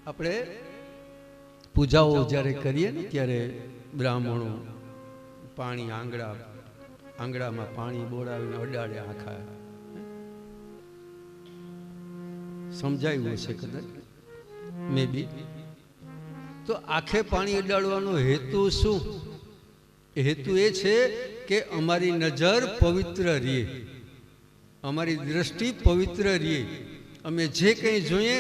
આપણે પૂજાઓ જ્યારે કરીએ ને ત્યારે બ્રાહ્મણો પાણી આંગળામાં પાણી બોળાવીને અડાડે આખા. સમજાયું હશે કદાચ મે બી. તો આખે પાણી અડાડવાનો હેતુ શું? હેતુ એ છે કે અમારી નજર પવિત્ર રહે, અમારી દ્રષ્ટિ પવિત્ર રહે, અમે જે કંઈ જોઈએ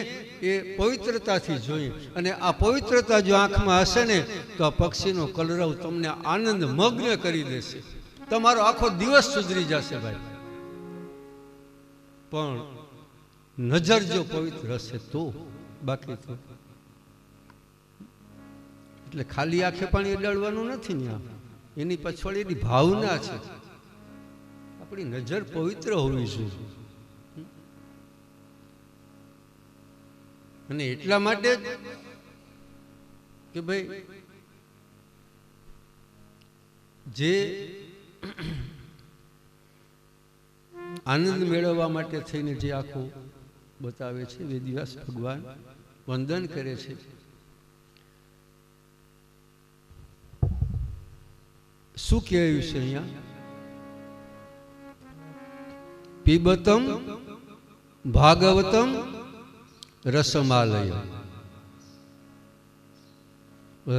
એ પવિત્રતાથી જોઈએ. અને આ પવિત્રતા જો આંખમાં હશે ને તો આ પક્ષીનો કલરવ તમને આનંદ મગ્ન કરી દેશે, તમારો આખો દિવસ સુધરી જશે ભાઈ. પણ નજર જો પવિત્ર હશે તો, બાકી તો એટલે ખાલી આંખે પાણી અડાડવાનું નથી ને, એની પાછળ એની ભાવના છે. આપણી નજર પવિત્ર હોવી જોઈએ. અને એટલા માટે કે ભાઈ જે આનંદ મેળવવા માટે થઈને જે આખું બતાવે છે, વેદવ્યાસ ભગવાન વંદન કરે છે. શું કહેવાયું છે અહીંયા? પીબતમ ભાગવતમ રસમાલય.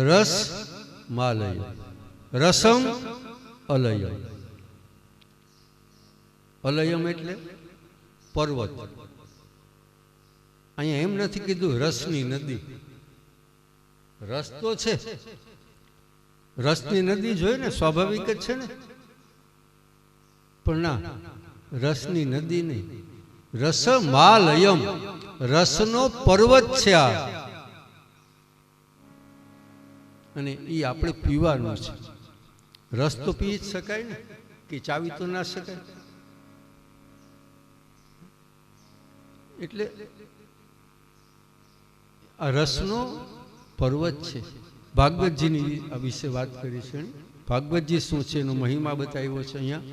રસ માલય, રસમ અલય. અલયમ એટલે પર્વત. અહીંયા એમ નથી કીધું રસની નદી. રસ તો છે, રસની નદી જોઈએ ને, સ્વાભાવિક જ છે ને. પણ ના, રસની નદી નહીં, રસમાલયમ, રસનો પર્વત છે આ. અને એ આપણે પીવાનું છે. રસ તો પી જ શકાય ને, કે ચાવી તો ના શકાય. એટલે આ રસનો પર્વત છે. ભાગવતજીની આ વિશે વાત કરી છે. ભાગવતજી શું છે, એનો મહિમા બતાવ્યો છે અહીંયા.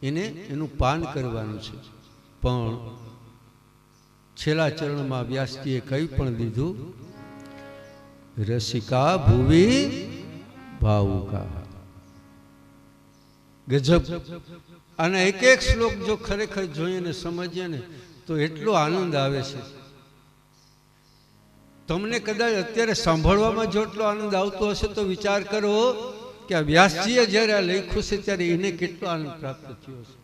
એને એનું પાન કરવાનું છે. પણ છેલ્લા ચરણમાં વ્યાસજીએ કંઈ પણ દીધું, રસિકા ભુવી ભાવુકા. ગજબ. આના એક એક શ્લોક જો ખરેખર જોઈએ ને સમજીએ ને તો એટલો આનંદ આવે છે. તમને કદાચ અત્યારે સાંભળવામાં જો એટલો આનંદ આવતો હશે તો વિચાર કરો કે આ વ્યાસજીએ જ્યારે આ લખ્યું છે ત્યારે એને કેટલો આનંદ પ્રાપ્ત થયો છે.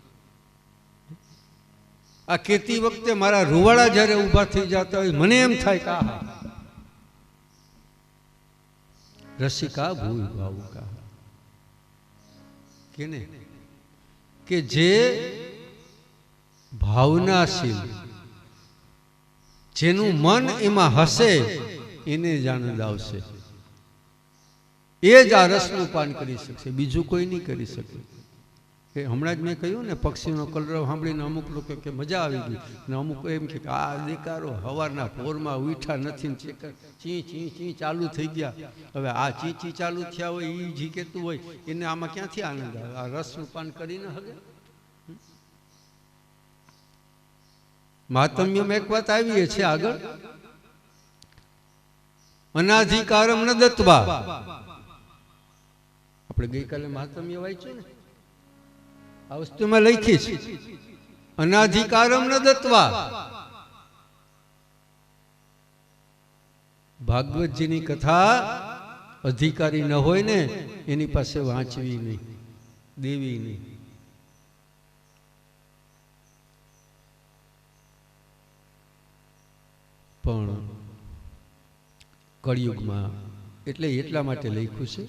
આ કહેતી વખતે મારા રૂવાડા જ્યારે ઊભા થઈ જતા હોય, મને એમ થાય કે આહા, રસિકા ભૂલ ભાવુકા. કેને? કે જે ભાવનાશીલ, જેનું મન એમાં હશે એને જ આનંદ આવશે. એ જ આ રસનું પાન કરી શકશે, બીજું કોઈ નહીં કરી શકે. કે હમણાં જ મેં કહ્યું ને, પક્ષીનો કલરવ સાંભળીને અમુક લોકો કે મજા આવી ગઈ, ને અમુક એમ કે આ દેકારો હવારના પોરમાં ઉઠા નથી, ચી ચી ચી ચાલુ થઈ ગયા. હવે આ ચી ચી ચાલુ થયા હોય એ જી કહેતું હોય એને આમાં ક્યાંથી આનંદ આવે? આ રસનું પાન કરીને હવે માતમ્યમાં એક વાત આવી છે આગળ, અનાધિકારમ ન દત્વા. આપણે ગઈકાલે માતમ્ય વાંચ્યું ને, આ વસ્તુમાં લખી છે અનાધિકારમ ન દત્વા. ભાગવતજીની કથા અધિકારી ન હોય ને એની પાસે વાંચવી નહીં, દેવી નહીં. પણ કળિયુગમાં એટલે એટલા માટે લખ્યું છે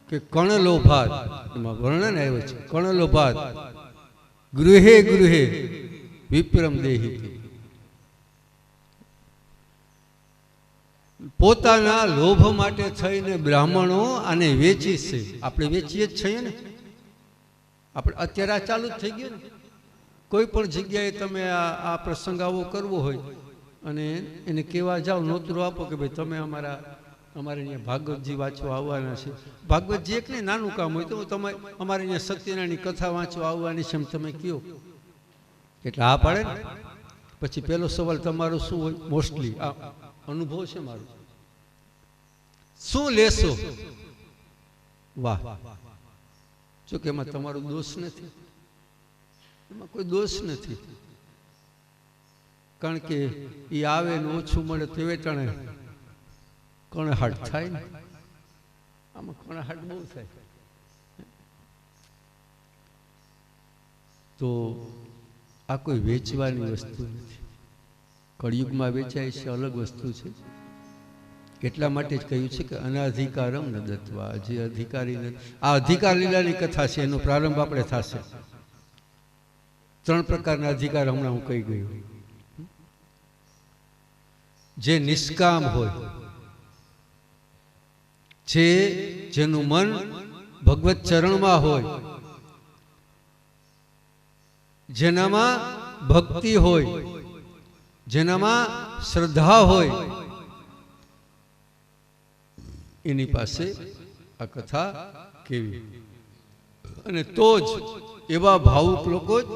કે કણલોભાત, એમાં વર્ણન આવ્યું છે, કણલોભાત ગૃહે ગૃહે વિપ્રમ દેહી. પોતાના લોભ માટે થઈને બ્રાહ્મણો આને વેચી છે. આપણે વેચીએ જ છીએ ને. આપણે અત્યારે આ ચાલુ જ થઈ ગયું ને. કોઈ પણ જગ્યાએ તમે આ પ્રસંગ આવો કરવો હોય અને એને કહેવા જાઓ, નોતરું આપો કે ભાઈ તમે અમારે અહીંયા ભાગવતજી વાંચવા આવવાના છે. ભાગવતજી એક નહીં, નાનું કામ હોય તો તમે અમારે અહીંયા સત્યનારાયણની કથા વાંચવા આવવાની છે એમ તમે કહો, એટલે આ પાડે ને પછી પેલો સવાલ તમારો શું હોય? મોસ્ટલી આ અનુભવ છે મારો, શું લેશો? વાહ, જો કે એમાં તમારો દોષ નથી, એમાં કોઈ દોષ નથી, કારણ કે એ આવે ને ઓછું મળે તો વેચાણે કણહાટ થાય ને, આમાં કણહાટ બહુ થાય. તો આ કોઈ વેચવાની વસ્તુ નથી, કળિયુગમાં વેચાય છે અલગ વસ્તુ છે. એટલા માટે જ કહ્યું છે કે અનાધિકારમ ન દત્વા, જે અધિકારી નથી. આ અધિકાર લીલાની કથા છે, એનો પ્રારંભ આપણે થશે. 3 પ્રકારના અધિકાર હમણાં હું કહી ગયો. જે નિષ્કામ હોય, જેનું મન ભગવત ચરણમાં હોય, જેનામાં ભક્તિ હોય, જેનામાં શ્રદ્ધા હોય, એની પાસે આ કથા કેવી. અને તો જ એવા ભાવુક લોકો જ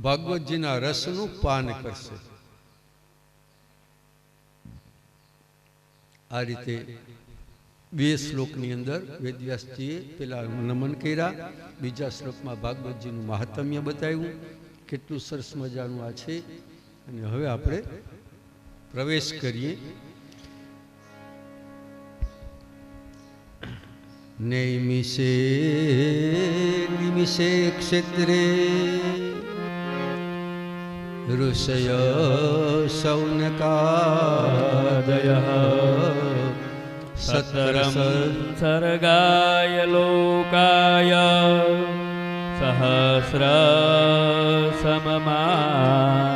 ભાગવતજીના રસનું પાન કરશે. આ રીતે 2 શ્લોકની અંદર વેદવ્યાસજીએ પેલા નમન કર્યા, બીજા શ્લોકમાં ભાગવતજીનું મહાત્મ્ય બતાવ્યું. કેટલું સરસ મજાનું આ છે. અને હવે આપણે પ્રવેશ કરીએ. નૈમિષે નિમિષે ક્ષેત્રે ઋષય શૌનકાદયઃ સતરમ સર્ગાય લોકાય સહસ્ર સમમાસતા.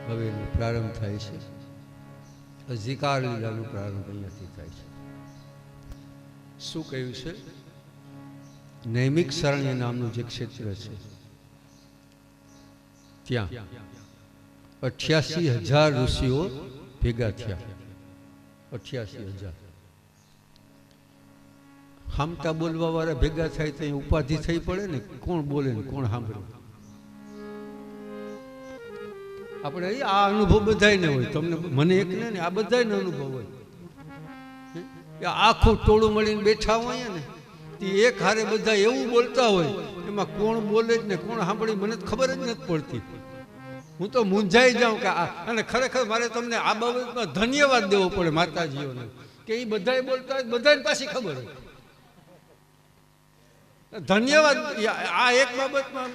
હવે પ્રારંભ થાય છે. અધિકાર લીલાનો પ્રારંભ અહીંયાથી થાય છે. શું કહ્યું છે? નૈમિક શરણ્ય નામનું જે ક્ષેત્ર છે ત્યાં 88,000 ઋષિઓ ભેગા થયા. 88,000 હામટા બોલવા વાળા ભેગા થાય તો ઉપાધિ થઈ પડે ને, કોણ બોલે ને કોણ સાંભળે. આપણે આ અનુભવ બધાને હોય, તમને મને એક ને આ બધાને અનુભવ હોય. આખું ટોળું મળીને બેઠા હોય ને, એક હારે બધા એવું બોલતા હોય, એમાં કોણ બોલે જ ને કોણ સાંભળે મને ખબર જ નથી પડતી. હું તો મૂંઝાઈ જાઉં કે અને ખરેખર મારે તમને આ બાબતમાં ધન્યવાદ દેવો પડે માતાજીઓને કે એ બધાય બોલતા હોય, બધાને પાછી ખબર હોય. ધન્યવાદ આ એક બાબતમાં.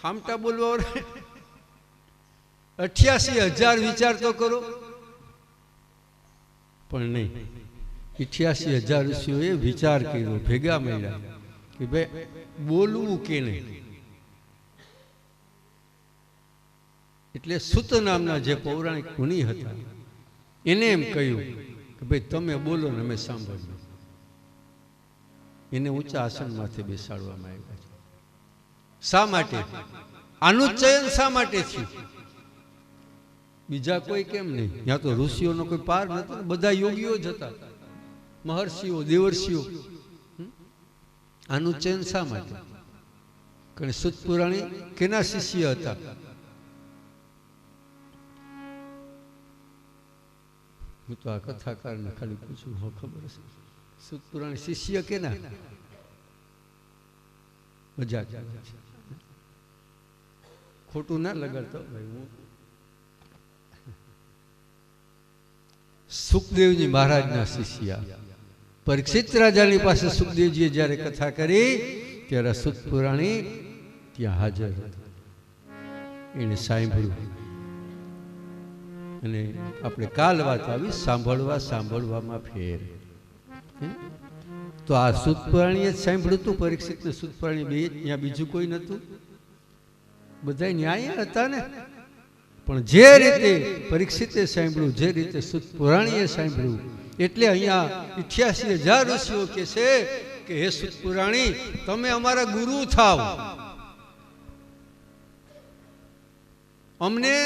હામટા બોલવા 88,000 વિચાર તો કરો, પણ નહીં. 88,000 ઋષિઓએ વિચાર કર્યો, ભેગા મળ્યા કે ભાઈ બોલવું કે નહીં. એટલે સુત નામના જે પૌરાણિક મુનિ હતા એને એમ કહ્યું કે ભાઈ તમે બોલો ને અમે સાંભળીએ. એને ઊંચા આસન માથે બેસાડવામાં આવ્યા છે. શા માટે? આનું ચયન શા માટે થયું? બીજા કોઈ કેમ નહીં? ત્યાં તો ઋષિઓનો કોઈ પાર નતો, બધા યોગીઓ જ હતા, મહર્ષિઓ, દેવર્ષિઓ. આનું ચયન શા માટે? કારણ સુત પુરાણી કેના શિષ્ય હતા? હું તો આ કથાકારને ખાલી પૂછું, હા ખબર છે. સુત પુરાણી શિષ્ય કેના? મજાક, ખોટું ના લગાડતો ભાઈ. હું સુખદેવજી મહારાજના શિષ્ય. પરીક્ષિત રાજાની પાસે સુખદેવજીએ જ્યારે કથા કરી ત્યારે સુત પુરાણી ત્યાં હાજર હતો. એને સાંભળ્યું. અને આપણે કાલ વાત આવી સાંભળવામાં ફેર. તો આ સુત પુરાણીએ જ સાંભળ્યું હતું, પરીક્ષિત ને સુત પુરાણી બે, ત્યાં બીજું કોઈ નહોતું. બધા ન્યાય હતા ને. પણ જે રીતે પરીક્ષિતે સાંભળ્યું, જે રીતે સુત પુરાણીએ સાંભળ્યું, એટલે અહીંયા 88,000 ઋષિઓ કે છે કે હે સુત પુરાણી, તમે અમારા ગુરુ થાવ, અમને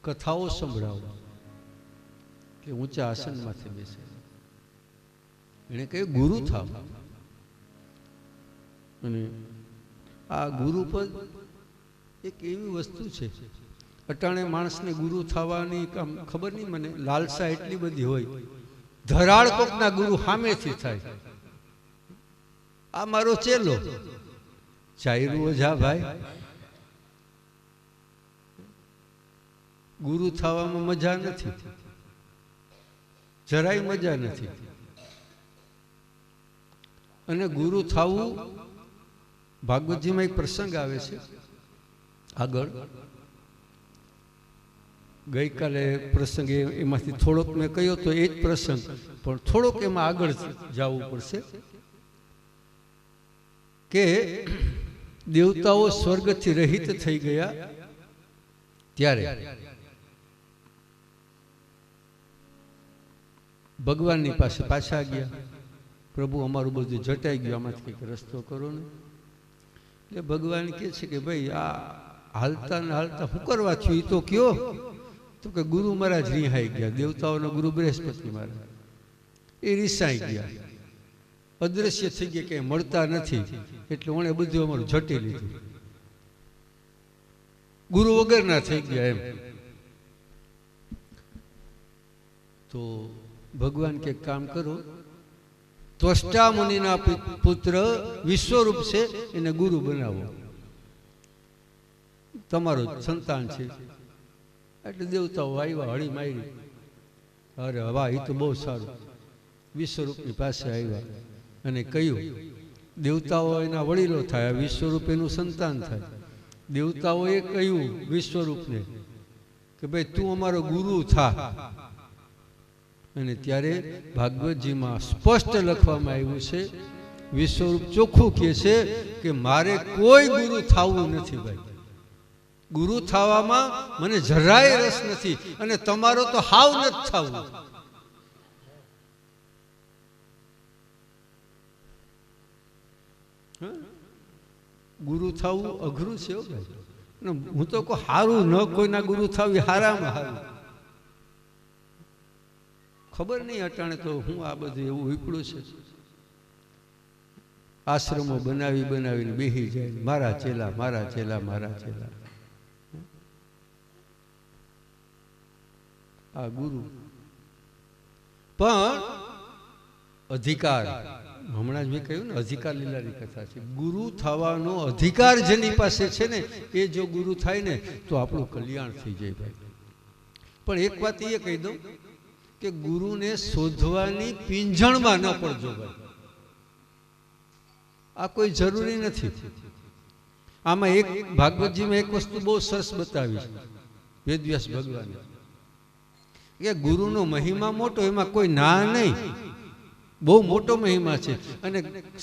કથાઓ સંભળાવો. કે ઊંચા આસનમાંથી બેસે. એને કહ્યું ગુરુ થાવ. અને આ ગુરુ પદ એક એવી વસ્તુ છે, અટાણે માણસને ગુરુ થવાની ખબર નહીં, મને લાલસા એટલી બધી હોય, ધરાળ કોકના ગુરુ સામેથી થાય. આ મારો ચેલો ચાયરું ઓઝા ભાઈ, ગુરુ થવામાં મજા નથી, જરાય મજા નથી. અને ગુરુ થવું, ભાગવતજીમાં એક પ્રસંગ આવે છે આગળ, ગઈકાલે પ્રસંગ એમાંથી થોડોક મેં કહ્યો તો એ જ પ્રસંગ, પણ થોડોક એમાં આગળ જવું પડશે. કે દેવતાઓ સ્વર્ગથી રહિત થઈ ગયા ત્યારે ભગવાનની પાસે પાછા ગયા. પ્રભુ અમારું બધું જટાઈ ગયું, આમાંથી કંઈક રસ્તો કરો ને. એટલે ભગવાન કહે છે કે ભાઈ આ હાલતા ને હાલતા શું કરવા થયું એ તો કયો. તો કે ગુરુ મહારાજ રિહાઈ ગયા, દેવતાઓના ગુરુ બૃહસ્પતિ મહારાજ એ રિસાઈ ગયા, અદ્રશ્ય થઈ ગયા, કે મળતા નથી. એટલે ઓણે બધું અમારું જટી લીધું, ગુરુ વગરના થઈ ગયા એમ. તો ભગવાન કે કામ કરો, ત્વષ્ટા મુનિના પુત્ર વિશ્વરૂપ છે એને ગુરુ બનાવો, તમારો સંતાન છે. એટલે દેવતાઓ આવ્યા, હળી મારી, અરે વાહ એ તો બહુ સારું. વિશ્વરૂપની પાસે આવ્યા અને કહ્યું, દેવતાઓ એના વડીલો થાય, વિશ્વરૂપ એનું સંતાન થાય. દેવતાઓએ કહ્યું વિશ્વરૂપને કે ભાઈ તું અમારો ગુરુ થા. અને ત્યારે ભાગવતજીમાં સ્પષ્ટ લખવામાં આવ્યું છે, વિશ્વરૂપ ચોખ્ખું કહે છે કે મારે કોઈ ગુરુ થવું નથી ભાઈ, ગુરુ થવામાં મને જરાય રસ નથી, અને તમારો તો હાવ નથી થવું. ગુરુ થવું અઘરું છે ભાઈ. હું તો કોઈ હારું ન કોઈના ગુરુ થવું હારામાં હારું. ખબર નહીં અટાણે તો હું આ બધું એવું વિપડું છે. આશ્રમો બનાવી બનાવીને બેસી જાય, મારા ચેલા મારા ચેલા મારા ચેલા. આ ગુરુ પણ અધિકાર, હમણાં જ મેં કહ્યું ને અધિકાર લીલાની કથા છે. ગુરુ થવાનો અધિકાર જેની પાસે છે ને એ જો ગુરુ થાય ને તો આપણું કલ્યાણ થઈ જાય ભાઈ. પણ એક વાત એ કહી દઉં કે ગુરુને શોધવાની પીંજણમાં ન પડજો ભાઈ, આ કોઈ જરૂરી નથી. આમાં એક ભાગવતજીમાં એક વસ્તુ બહુ સરસ બતાવી છે વેદવ્યાસ ભગવાને, કે ગુરુનો મહિમા મોટો, એમાં કોઈ ના નહીં, બહુ મોટો મહિમા છે. અને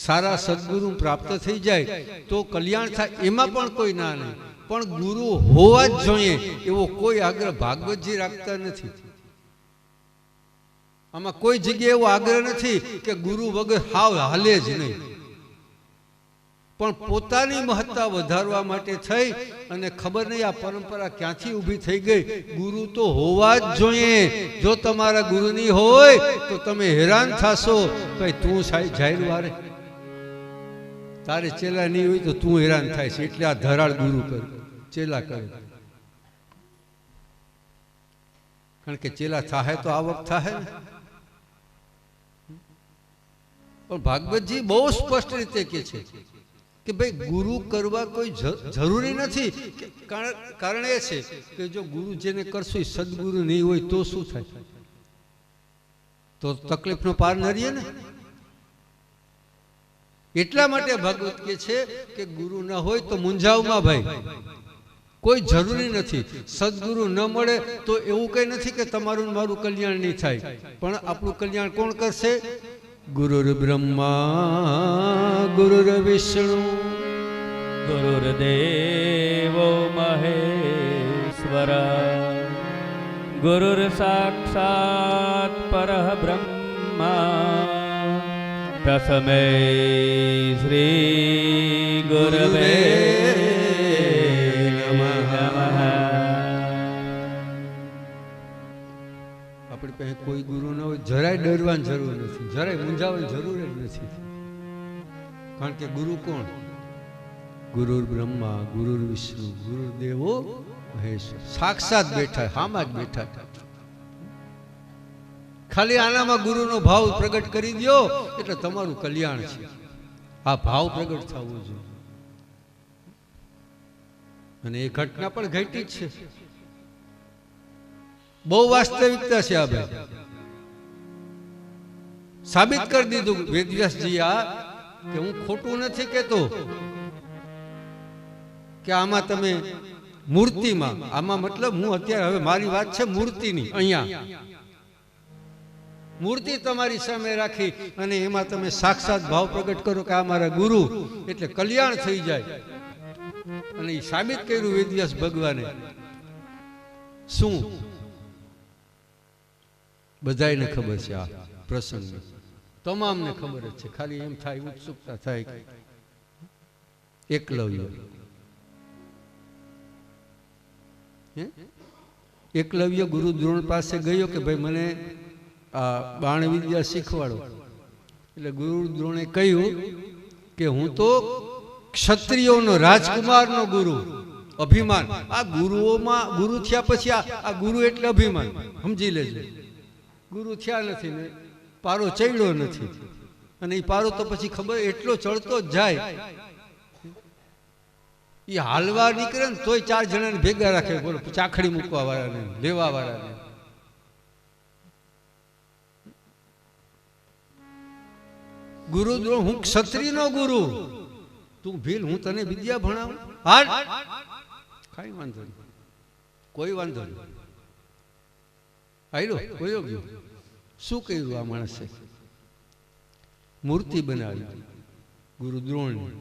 સારા સદગુરુ પ્રાપ્ત થઈ જાય તો કલ્યાણ થાય, એમાં પણ કોઈ ના નહીં. પણ ગુરુ હોવા જ જોઈએ એવો કોઈ આગ્રહ ભાગવતજી રાખતા નથી. આમાં કોઈ જગ્યાએ એવો આગ્રહ નથી કે ગુરુ વગર હાવ હાલે જ નહીં. પણ પોતાની મહત્તા વધારવા માટે થઈ અને ખબર નહીં આ પરંપરા ક્યાંથી ઊભી થઈ ગઈ, ગુરુ તો હોવા જ જોઈએ. જો તમારા ગુરુ નહીં હોય તો તમે હેરાન થશો. ભાઈ તું જાહેર વારે તારે ચેલા નહીં હોય તો તું હેરાન થાય છે. એટલે આ ધરાળ ગુરુ કરે, ચેલા કરે. કારણ કે ચેલા થાય તો આવક થાય ને. પણ ભાગવતજી બહુ સ્પષ્ટ રીતે કહે છે કે ભાઈ ગુરુ કરવા કોઈ જરૂરી નથી. કારણ એ છે કે જો ગુરુ જેને કરશો એ સદગુરુ નહીં હોય તો શું થાય, તો તકલીફનો પાર ન રહીએ ને. એટલા માટે ભાગવત કહે છે કે ગુરુ ન હોય તો મૂંઝાવમાં ભાઈ, કોઈ જરૂરી નથી. સદગુરુ ન મળે તો એવું કઈ નથી કે તમારું મારું કલ્યાણ નહીં થાય. પણ આપણું કલ્યાણ કોણ કરશે? ગુરુર બ્રહ્મા ગુરુર વિષ્ણુ ગુરુર્દેવો મહેશ્વર ગુરુર સાક્ષાત પરઃ બ્રહ્મા તસ્મૈ શ્રી ગુરવે નમઃ. આપણી પાસે કોઈ ગુરુ ન હોય જરાય ડરવાની જરૂર નથી, જરાય મૂંઝાવાની જરૂર જ નથી. કારણ કે ગુરુ કોણ? ગુરુ બ્રહ્મા, ગુરુ વિષ્ણુ, ગુરુ દેવો મહેશ્વર. સાક્ષાત બેઠા, હામાં જ બેઠા. ખાલી આનામાં ગુરુનો ભાવ પ્રગટ કરી દો એટલે તમારું કલ્યાણ છે. આ ભાવ પ્રગટ થવું જોઈએ. અને એ ઘટના પણ ઘટી જ છે. બહુ વાસ્તવિકતા છે. આ ભાઈ સાબિત કરી દીધું વેદવ્યાસજી આ કે હું ખોટું નથી કહેતો કે આમાં તમે મૂર્તિમાં, આમાં મતલબ હું અત્યારે હવે મારી વાત છે મૂર્તિની. અહીંયા મૂર્તિ તમારી સામે રાખી અને એમાં તમે સાક્ષાત ભાવ પ્રગટ કરો કે આ મારા ગુરુ, એટલે કલ્યાણ થઈ જાય. અને એ સાબિત કર્યું વેદવ્યાસ ભગવાને. શું? બધાયને ખબર છે આ પ્રસંગ, તમામને ખબર જ છે. ખાલી એમ થાય, ઉત્સુકતા થાય કે એકલવ્ય એકલવ્ય ગુરુ દ્રોણ પાસે ગયો કે ભાઈ મને આ બાણ વિદ્યા શીખવાડો. એટલે ગુરુ દ્રોણે કહ્યું કે હું તો ક્ષત્રિયોનો, રાજકુમારનો ગુરુ. અભિમાન. આ ગુરુઓમાં ગુરુ થયા પછી આ ગુરુ એટલે અભિમાન, સમજી લેજો. ગુરુ થયા નથી ને પારો ચડ્યો નથી, અને એ પારો તો પછી ખબર એટલો ચડતો જ જાય. એ હાલવા નીકળે ને તોય 4 જણાને ભેગા રાખે. બોલો, ચાખડી મૂકવા વાળાને, લેવા વાળાને. ગુરુ, હું ક્ષત્રિયનો ગુરુ, તું ભીલ, હું તને વિદ્યા ભણાવું. હાલ, કઈ વાંધો નહીં, કોઈ વાંધો નહીં. આયલો કોઈ ગયો. શું કર્યું આ માણસે? મૂર્તિ બનાવી ગુરુ દ્રોણની.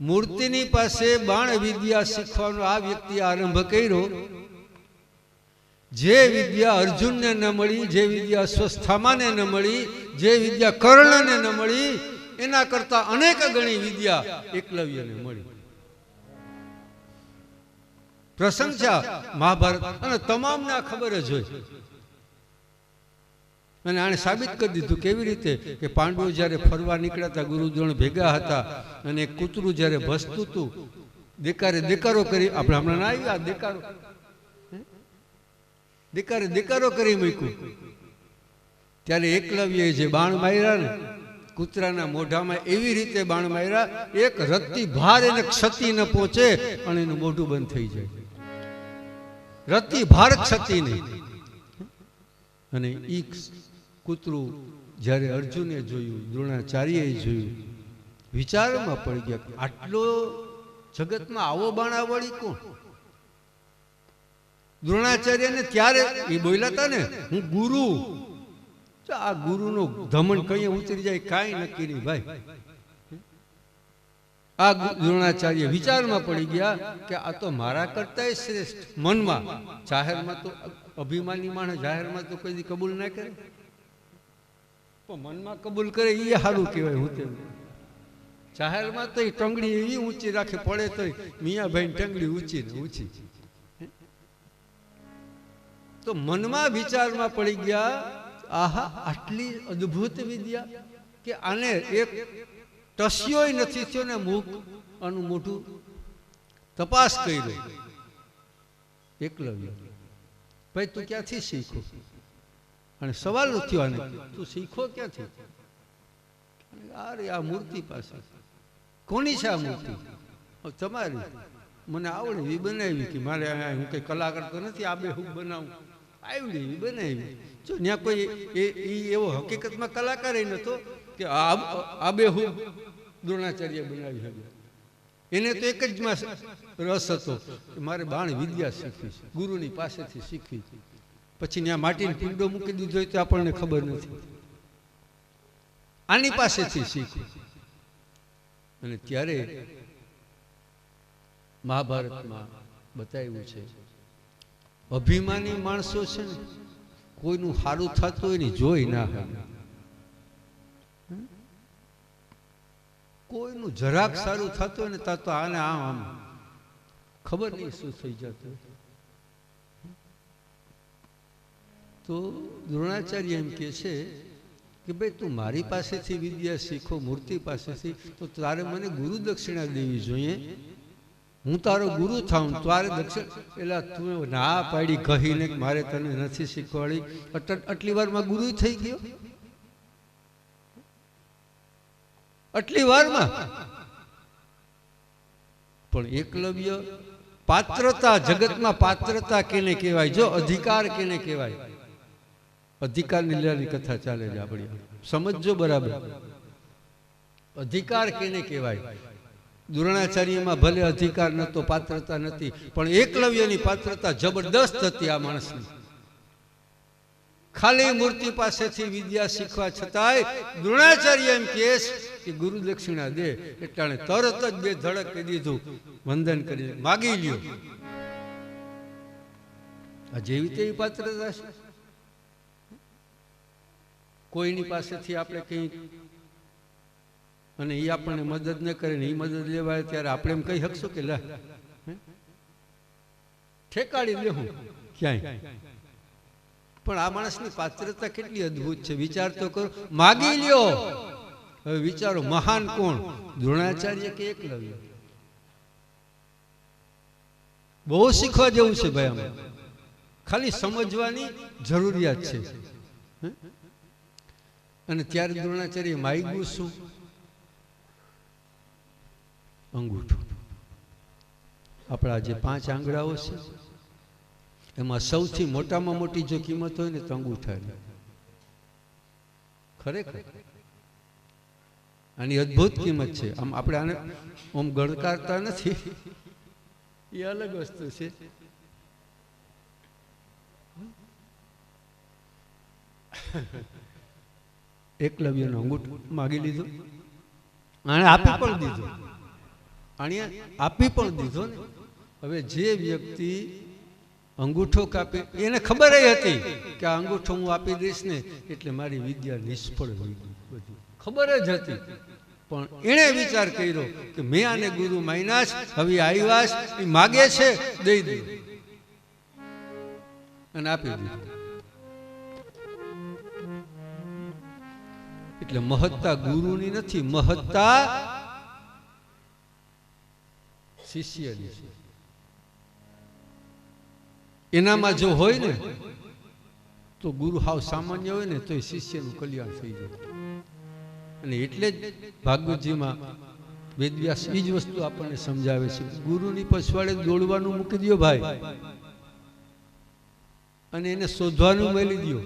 મૂર્તિની પાસે બાણ વિદ્યા શીખવાનો આ વ્યક્તિ આરંભ કર્યો. જે વિદ્યા અર્જુનને ન મળી, જે વિદ્યા અશ્વસ્થામાને ન મળી, જે વિદ્યા કર્ણને ન મળી, એના કરતા અનેક ગણી વિદ્યા એકલવ્યને મળી. પ્રસંગ છે મહાભારત, અને તમામને આ ખબર જ હોય. અને આને સાબિત કરી દીધું. કેવી રીતે? કે પાંડવો જ્યારે ફરવા નીકળ્યા હતા, ગુરુ દ્રોણ ભેગા હતા, અને કૂતરું જ્યારે ભસતું હતું, દેકારો કરી, આપણે હમણાં ના આવ્યા દેકારો કરી મૂક્યું. ત્યારે એકલવ્યએ જે બાણ માર્યા ને કૂતરાના મોઢામાં, એવી રીતે બાણ માર્યા એક રત્તી ભાર એને ક્ષતિ ન પહોંચે અને એનું મોઢું બંધ થઈ જાય. રત્તી ભાર ક્ષતિ નહીં. અને ઈ કૂતરું જ્યારે અર્જુને જોયું, દ્રોણાચાર્યએ જોયું, વિચારમાં પડી ગયા, આટલો જગતમાં આવો બાણા વળી કોણ? દ્રોણાચાર્યને ત્યારે એ બોલ્યા હતા ને, હું ગુરુ. આ ગુરુનો ધમણ કઈ ઉતરી જાય કાંઈ નક્કી નહીં ભાઈ. આ દ્રોણાચાર્ય વિચારમાં પડી ગયા કે આ તો મારા કરતા શ્રેષ્ઠ. મનમાં, જાહેરમાં તો અભિમાની માણસ જાહેરમાં તો કોઈ કબૂલ ના કરે, પણ મનમાં કબૂલ કરે એ સારું કહેવાય. હું તેમ જાહેરમાં તો ટંગડી એવી ઊંચી રાખે, પડે તો મિયાભાઈ ટંગડી ઊંચી ને ઊંચી. તો મનમાં વિચારમાં પડી ગયા, આહા આટલી અદ્ભુત વિદ્યા કે આને એક ટસ્યોય નથી થયો ને મુખ આનું મોઢું તપાસ કર્યો. એકલવ્ય, ભાઈ તું ક્યાંથી શીખો? અને સવાલ થયો આને, તું શીખો ક્યાંથી? અરે આ મૂર્તિ પાસે. કોની છે આ મૂર્તિ? તમારી. મને આવડે એવી બનાવી કે મારે હું કઈ કલાકાર તો નથી, આ બે હું બનાવું, આવડી એવી બનાવી. જો ત્યાં કોઈ એવો હકીકતમાં કલાકાર નતો કે આ બે હું દ્રોણાચાર્ય બનાવી શકે. એને તો એક જ માં રસ હતો કે મારે બાણ વિદ્યા શીખવી, ગુરુની પાસેથી શીખવી. પછી ત્યાં માટીની પિંડો મૂકી દીધો હોય તો આપણને ખબર નથી. આની પાસેથી શીખવું. અને ત્યારે મહાભારતમાં બતાવ્યું છે, અભિમાની માણસો છે ને, કોઈનું સારું થતું હોય ને જોઈ ના હોય. કોઈનું જરાક સારું થતું હોય ને તો આને આમ ખબર નહીં શું થઈ જતું. તો દ્રોણાચાર્ય એમ કહે છે કે ભાઈ તું મારી પાસેથી વિદ્યા શીખો, મૂર્તિ પાસેથી, તો તારે મને ગુરુ દક્ષિણા દેવી જોઈએ. હું તારો ગુરુ થાઉં, તારે દક્ષિણ. એટલે તું ના પાડી કહીને મારે તને નથી શીખવાડી. આટલી વારમાં ગુરુ થઈ ગયો, આટલી વારમાં. પણ એકલવ્ય પાત્રતા, જગતમાં પાત્રતા કેને કહેવાય? જો અધિકાર કેને કહેવાય? અધિકાર લીલાની કથા ચાલે છે આપણી, સમજજો બરાબર. અધિકાર કેને કહેવાય? દ્રોણાચાર્યમાં ભલે અધિકાર નતો, પાત્રતા નથી, પણ એકલવ્યની પાત્રતા જબરદસ્ત હતી આ માણસની. ખાલી મૂર્તિ પાસેથી વિદ્યા શીખવા છતાંય દ્રોણાચાર્ય એમ કહે કે ગુરુ દક્ષિણા દે. એટલે તરત જ બે ધડક કહી દીધું, વંદન કરી માગી લ્યો. આ જેવી તેવી પાત્રતા છે. કોઈની પાસેથી આપણે કંઈ અને એ આપણને મદદ ન કરે ને એ મદદ લેવાય ત્યારે આપણે એમ કહી શકશું કે લે ઠેકાડી લેવું ક્યાંય. પણ આ માણસની પાત્રતા કેટલી અદ્ભુત છે, વિચાર તો કરો. માગી લ્યો. હવે વિચારો, મહાન કોણ? દ્રોણાચાર્ય કે એકલવ્ય? બહુ શીખવા જેવું છે ભાઈ. આમાં ખાલી સમજવાની જરૂરિયાત છે. અને ત્યારે દ્રોણાચાર્ય માગ્યું શું? અંગૂઠો. આપણા જે 5 આંગળાઓ છે એમાં સૌથી મોટામાં મોટી જો કિંમત હોય ને તો અંગૂઠાની. ખરેખર આની અદ્ભુત કિંમત છે. આમ આપણે આને આમ ગણકારતા નથી, એ અલગ વસ્તુ છે. એકલવ્યનો અંગૂઠો માગી લીધો, આણે આપી પણ દીધો. આણે આપી પણ દીધો ને. હવે જે વ્યક્તિ અંગૂઠો કાપે, એને ખબર હતી કે આ અંગૂઠો હું આપી દઈશ ને એટલે મારી વિદ્યા નિષ્ફળ હોય, બધી ખબર જ હતી. પણ એણે વિચાર કર્યો કે મેં આને ગુરુ માન્યા છે, હવે આવ્યા એ માગે છે, દઈ દે, અને આપી દીધું. એટલે મહત્તા ગુરુની નથી, મહત્તા શિષ્યની છે. એનામાં જો હોય ને તો ગુરુ હાવ સામાન્ય હોય ને તો એ શિષ્યનું કલ્યાણ થઈ જાય. અને એટલે જ ભાગવતજીમાં વેદવ્યાસ એ જ વસ્તુ આપણને સમજાવે છે, ગુરુની પછવાડે દોડવાનું મૂકી દો ભાઈ, અને એને શોધવાનું મેલી દો.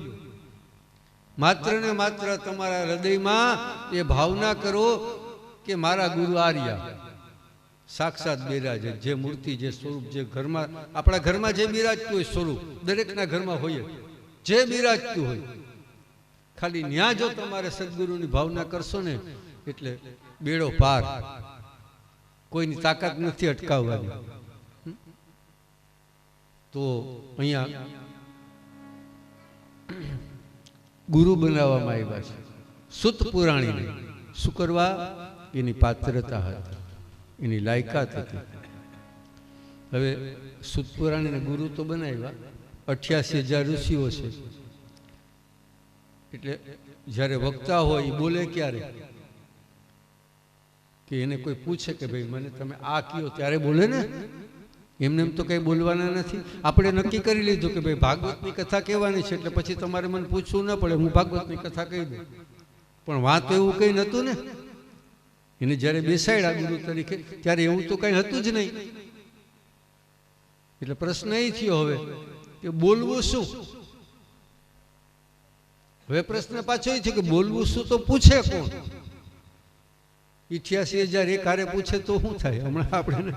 માત્ર ને માત્ર તમારા હૃદયમાં એ ભાવના કરો કે મારા ગુરુ આર્યા સાક્ષાત બિરાજે. જે મૂર્તિ, જે સ્વરૂપ, જે ઘરમાં, આપણા ઘરમાં જે બિરાજતું હોય સ્વરૂપ, દરેકના ઘરમાં હોય, જે બિરાજતું હોય, ખાલી ન્યા જો તમારે સદગુરુની ભાવના કરશો ને એટલે બેડો પાર. કોઈની તાકાત નથી અટકાવવાની. તો અહીંયા ગુરુ બનાવવામાં આવ્યા છે સુત પુરાણીને. શું કરવા? એની પાત્રતા હતી, એની લાયકાત હતી. હવે સુત પુરાણીને ગુરુ તો બનાવ્યા, 88,000 ઋષિઓ છે. એટલે જ્યારે વક્તા હોય એ બોલે ક્યારે? કે એને કોઈ પૂછે કે ભાઈ મને તમે આ કયો ત્યારે બોલે ને. એમને એમ તો કઈ બોલવાના નથી. આપણે નક્કી કરી લીધું કે ભાઈ ભાગવતની કથા કહેવાની છે એટલે પછી તમારે મને પૂછવું ન પડે, હું ભાગવતની કથા કહી દઉં. પણ વાત એવું કઈ નહોતું ને. એને જ્યારે બેસાડ્યા ગુરુ તરીકે ત્યારે એવું તો કઈ હતું જ નહીં. એટલે પ્રશ્ન એ થયો હવે કે બોલવું શું? હવે પ્રશ્ન પાછો એ છે કે બોલવું શું તો પૂછે કોણ? 88,000 એક હારે પૂછે તો શું થાય? હમણાં આપણે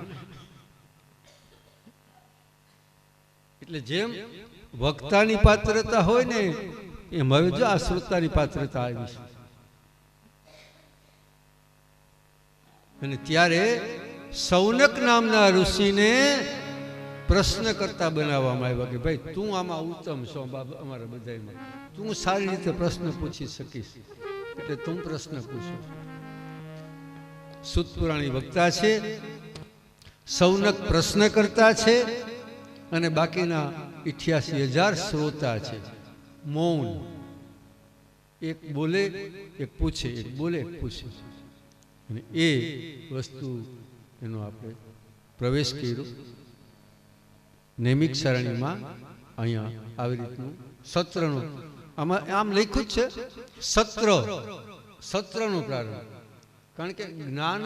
એટલે જેમ વક્તાની પાત્રતા હોય ને એમ હવે જો આ શ્રોતાની પાત્રતા આવી છે. અને ત્યારે સૌનક નામના ઋષિને પ્રશ્ન કરતા બનાવવામાં આવ્યા કે ભાઈ તું આમાં ઉત્તમ છો અમારા બધામાં, તું સારી રીતે પ્રશ્ન પૂછી શકીશ એટલે તું પ્રશ્ન પૂછો. સુત પુરાણી વક્તા છે, સૌનક પ્રશ્ન કરતા છે, અને બાકીના 88,000 શ્રોતા છે. મૌન, એક બોલે એક પૂછે, એક બોલે એક પૂછે, અને એ વસ્તુ એનો આપણે પ્રવેશ કર્યો નૈમિક સારણીમાં. અહીંયા આવી રીતનું સત્રનું આમાં આમ લખ્યું જ છે, સત્રનો પ્રારંભ. કારણ કે જ્ઞાન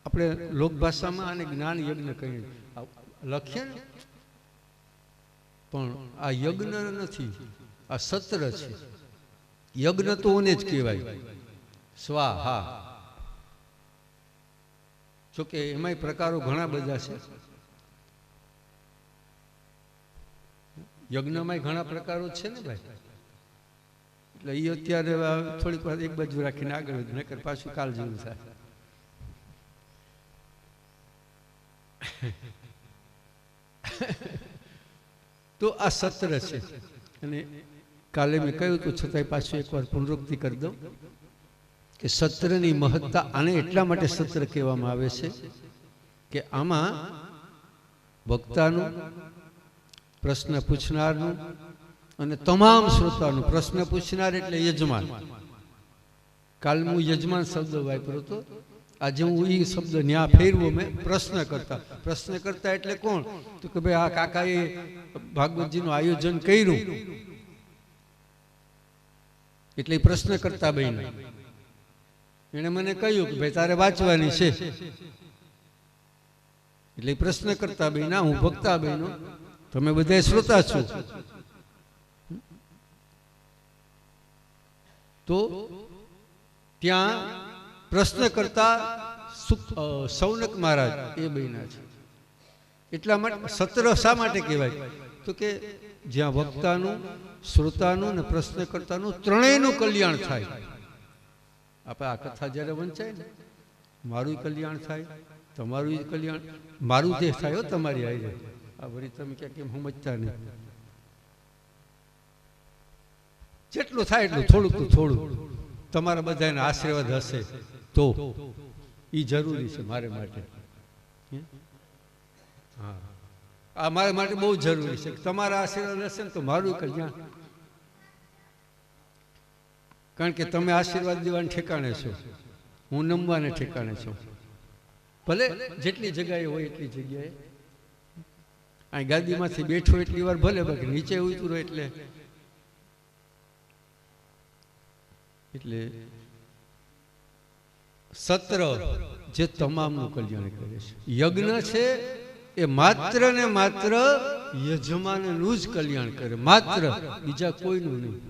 આપણે લોકભાષામાં આને જ્ઞાન યજ્ઞ કહીએ લખીએ ને, પણ આ યજ્ઞ નથી, આ સત્ર છે. યજ્ઞ તો ઓને જ કહેવાય, સ્વાહા. જોકે એમાંય પ્રકારો ઘણા બધા છે. યજ્ઞમાં ઘણા પ્રકારો છે ને ભાઈ. એટલે એ અત્યારે થોડીક વાર એક બાજુ રાખીને આગળ નકર પાછું કાલ જેવું થાય. તો આ સત્ર છે, અને કાલે મેં કહ્યું તો છતાંય પાછું એકવાર પુનરુક્તિ કરી દઉં કે સત્રની મહત્તા આને એટલા માટે સત્ર કહેવામાં આવે છે કે આમાં વક્તાનું, પ્રશ્ન પૂછનારનું અને તમામ શ્રોતાનું. પ્રશ્ન પૂછનાર એટલે યજમાન. કાલ હું યજમાન શબ્દ વાપર્યો હતો, આજે હું એ શબ્દ ન્યા ફેરવો મેં પ્રશ્ન કરતા. પ્રશ્ન કરતા એટલે કોણ? તો કે ભાઈ આ કાકાએ ભાગવતજીનું આયોજન કર્યું એટલે પ્રશ્ન કરતા બન્યા. એણે મને કહ્યું કે ભાઈ તારે વાંચવાની છે એટલે પ્રશ્ન કરતા બન્યા, હું ભક્તા બન્યો, તમે બધા શ્રોતા છો. તો ત્યાં પ્રશ્ન કરતા સૌનક મહારાજ એ બન્યા છે. એટલા માટે સત્ર શા માટે કહેવાય? તો કે જ્યાં વક્તાનું, શ્રોતાનું ને પ્રશ્નકર્તાનું ત્રણેયનું કલ્યાણ થાય. આપણે આ કથા જ્યારે વંચાય ને, મારું કલ્યાણ થાય, તમારું કલ્યાણ, મારું જે થાય તમારી આવી જાય. આ વળી તમે ક્યાં કેમ સમજતા નહીં. જેટલું થાય એટલું, થોડુંક તો થોડું તમારા બધાને આશીર્વાદ હશે તો એ જરૂરી છે મારે માટે. હા, આ મારા માટે બહુ જરૂરી છે. તમારા આશીર્વાદ હશે ને તો મારું કલ્યાણ. કારણ કે તમે આશીર્વાદ દેવાને ઠેકાણે છો, હું નમવાને ઠેકાણે છું. ભલે જેટલી જગ્યાએ હોય એટલી જગ્યાએ. અહીં ગાદીમાંથી બેઠો એટલી વાર ભલે, બાકી નીચે ઉતરો એટલે સત્ર જે તમામનું કલ્યાણ કરે છે. યજ્ઞ છે એ માત્ર ને માત્ર યજમાનનું જ કલ્યાણ કરે, માત્ર, બીજા કોઈનું નહીં.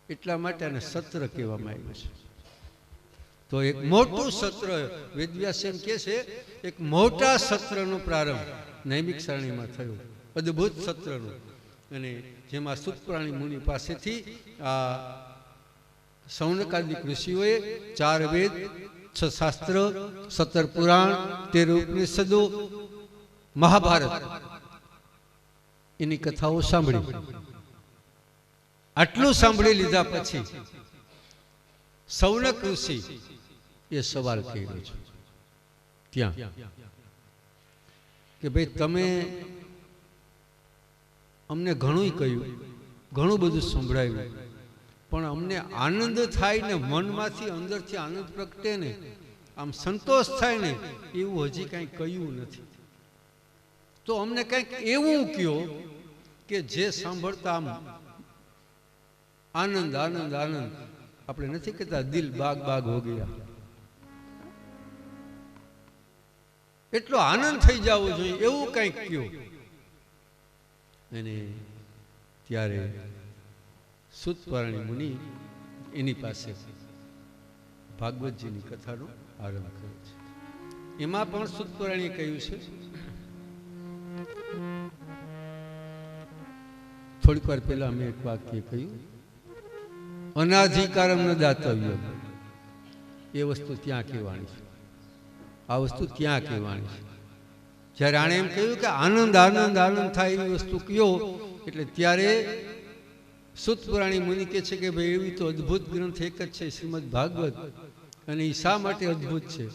એટલા માટે આને સત્ર કહેવામાં આવ્યું છે. તો એક મોટું સત્ર વેદવ્યાસ એમ કહે છે, એક મોટા સત્રનો પ્રારંભ નૈમિક સારણીમાં થયો, અદ્ભુત સત્રનો. અને જેમાં સૂતપ્રાણી મુનિ પાસેથી આ સૌનકાદિક ઋષિઓએ 4 વેદ, 6 શાસ્ત્ર, 17 પુરાણ, 13 ઉપનિષદો, મહાભારત એની કથાઓ સાંભળી. આટલું સાંભળી લીધા પછી સૌનક ઋષિ એ સવાલ કર્યો છે ત્યાં કે ભાઈ તમે અમને ઘણું કહ્યું, ઘણું બધું સંભળાવ્યું, પણ અમને આનંદ થાય ને, મનમાંથી અંદરથી આનંદ પ્રગટે ને, આમ સંતોષ થાય ને, એવું હજી કાંઈ કહ્યું નથી. તો અમને કંઈક એવું કહો કે જે સાંભળતા આમ આનંદ આનંદ આનંદ, આપણે નથી કહેતા દિલ બાગ બાગ હો ગયા, એટલો આનંદ થઈ જવો જોઈએ એવું કંઈક કહો. અને ત્યારે સૂતપર્ણી મુનિ એની પાસે ભાગવતજીની કથાનો આરંભ કર્યો છે. એમાં પણ સૂતપર્ણીએ કહ્યું છે, થોડીક વાર પહેલા અમે એક વાક્ય કહ્યું, અનાધિકારમ ન દાતવ્ય. એ વસ્તુ ત્યાં કહેવાની છે, આ વસ્તુ ત્યાં કહેવાની છે. જ્યારે આણે એમ કહ્યું કે આનંદ આનંદ આનંદ થાય એવી વસ્તુ કયો, એટલે ત્યારે સૂતપુરાણી મુનિ કહે છે કે ભાઈ એવી તો અદ્ભુત ગ્રંથ એક જ છે, શ્રીમદ ભાગવત. અને એ શા માટે અદ્ભુત છે?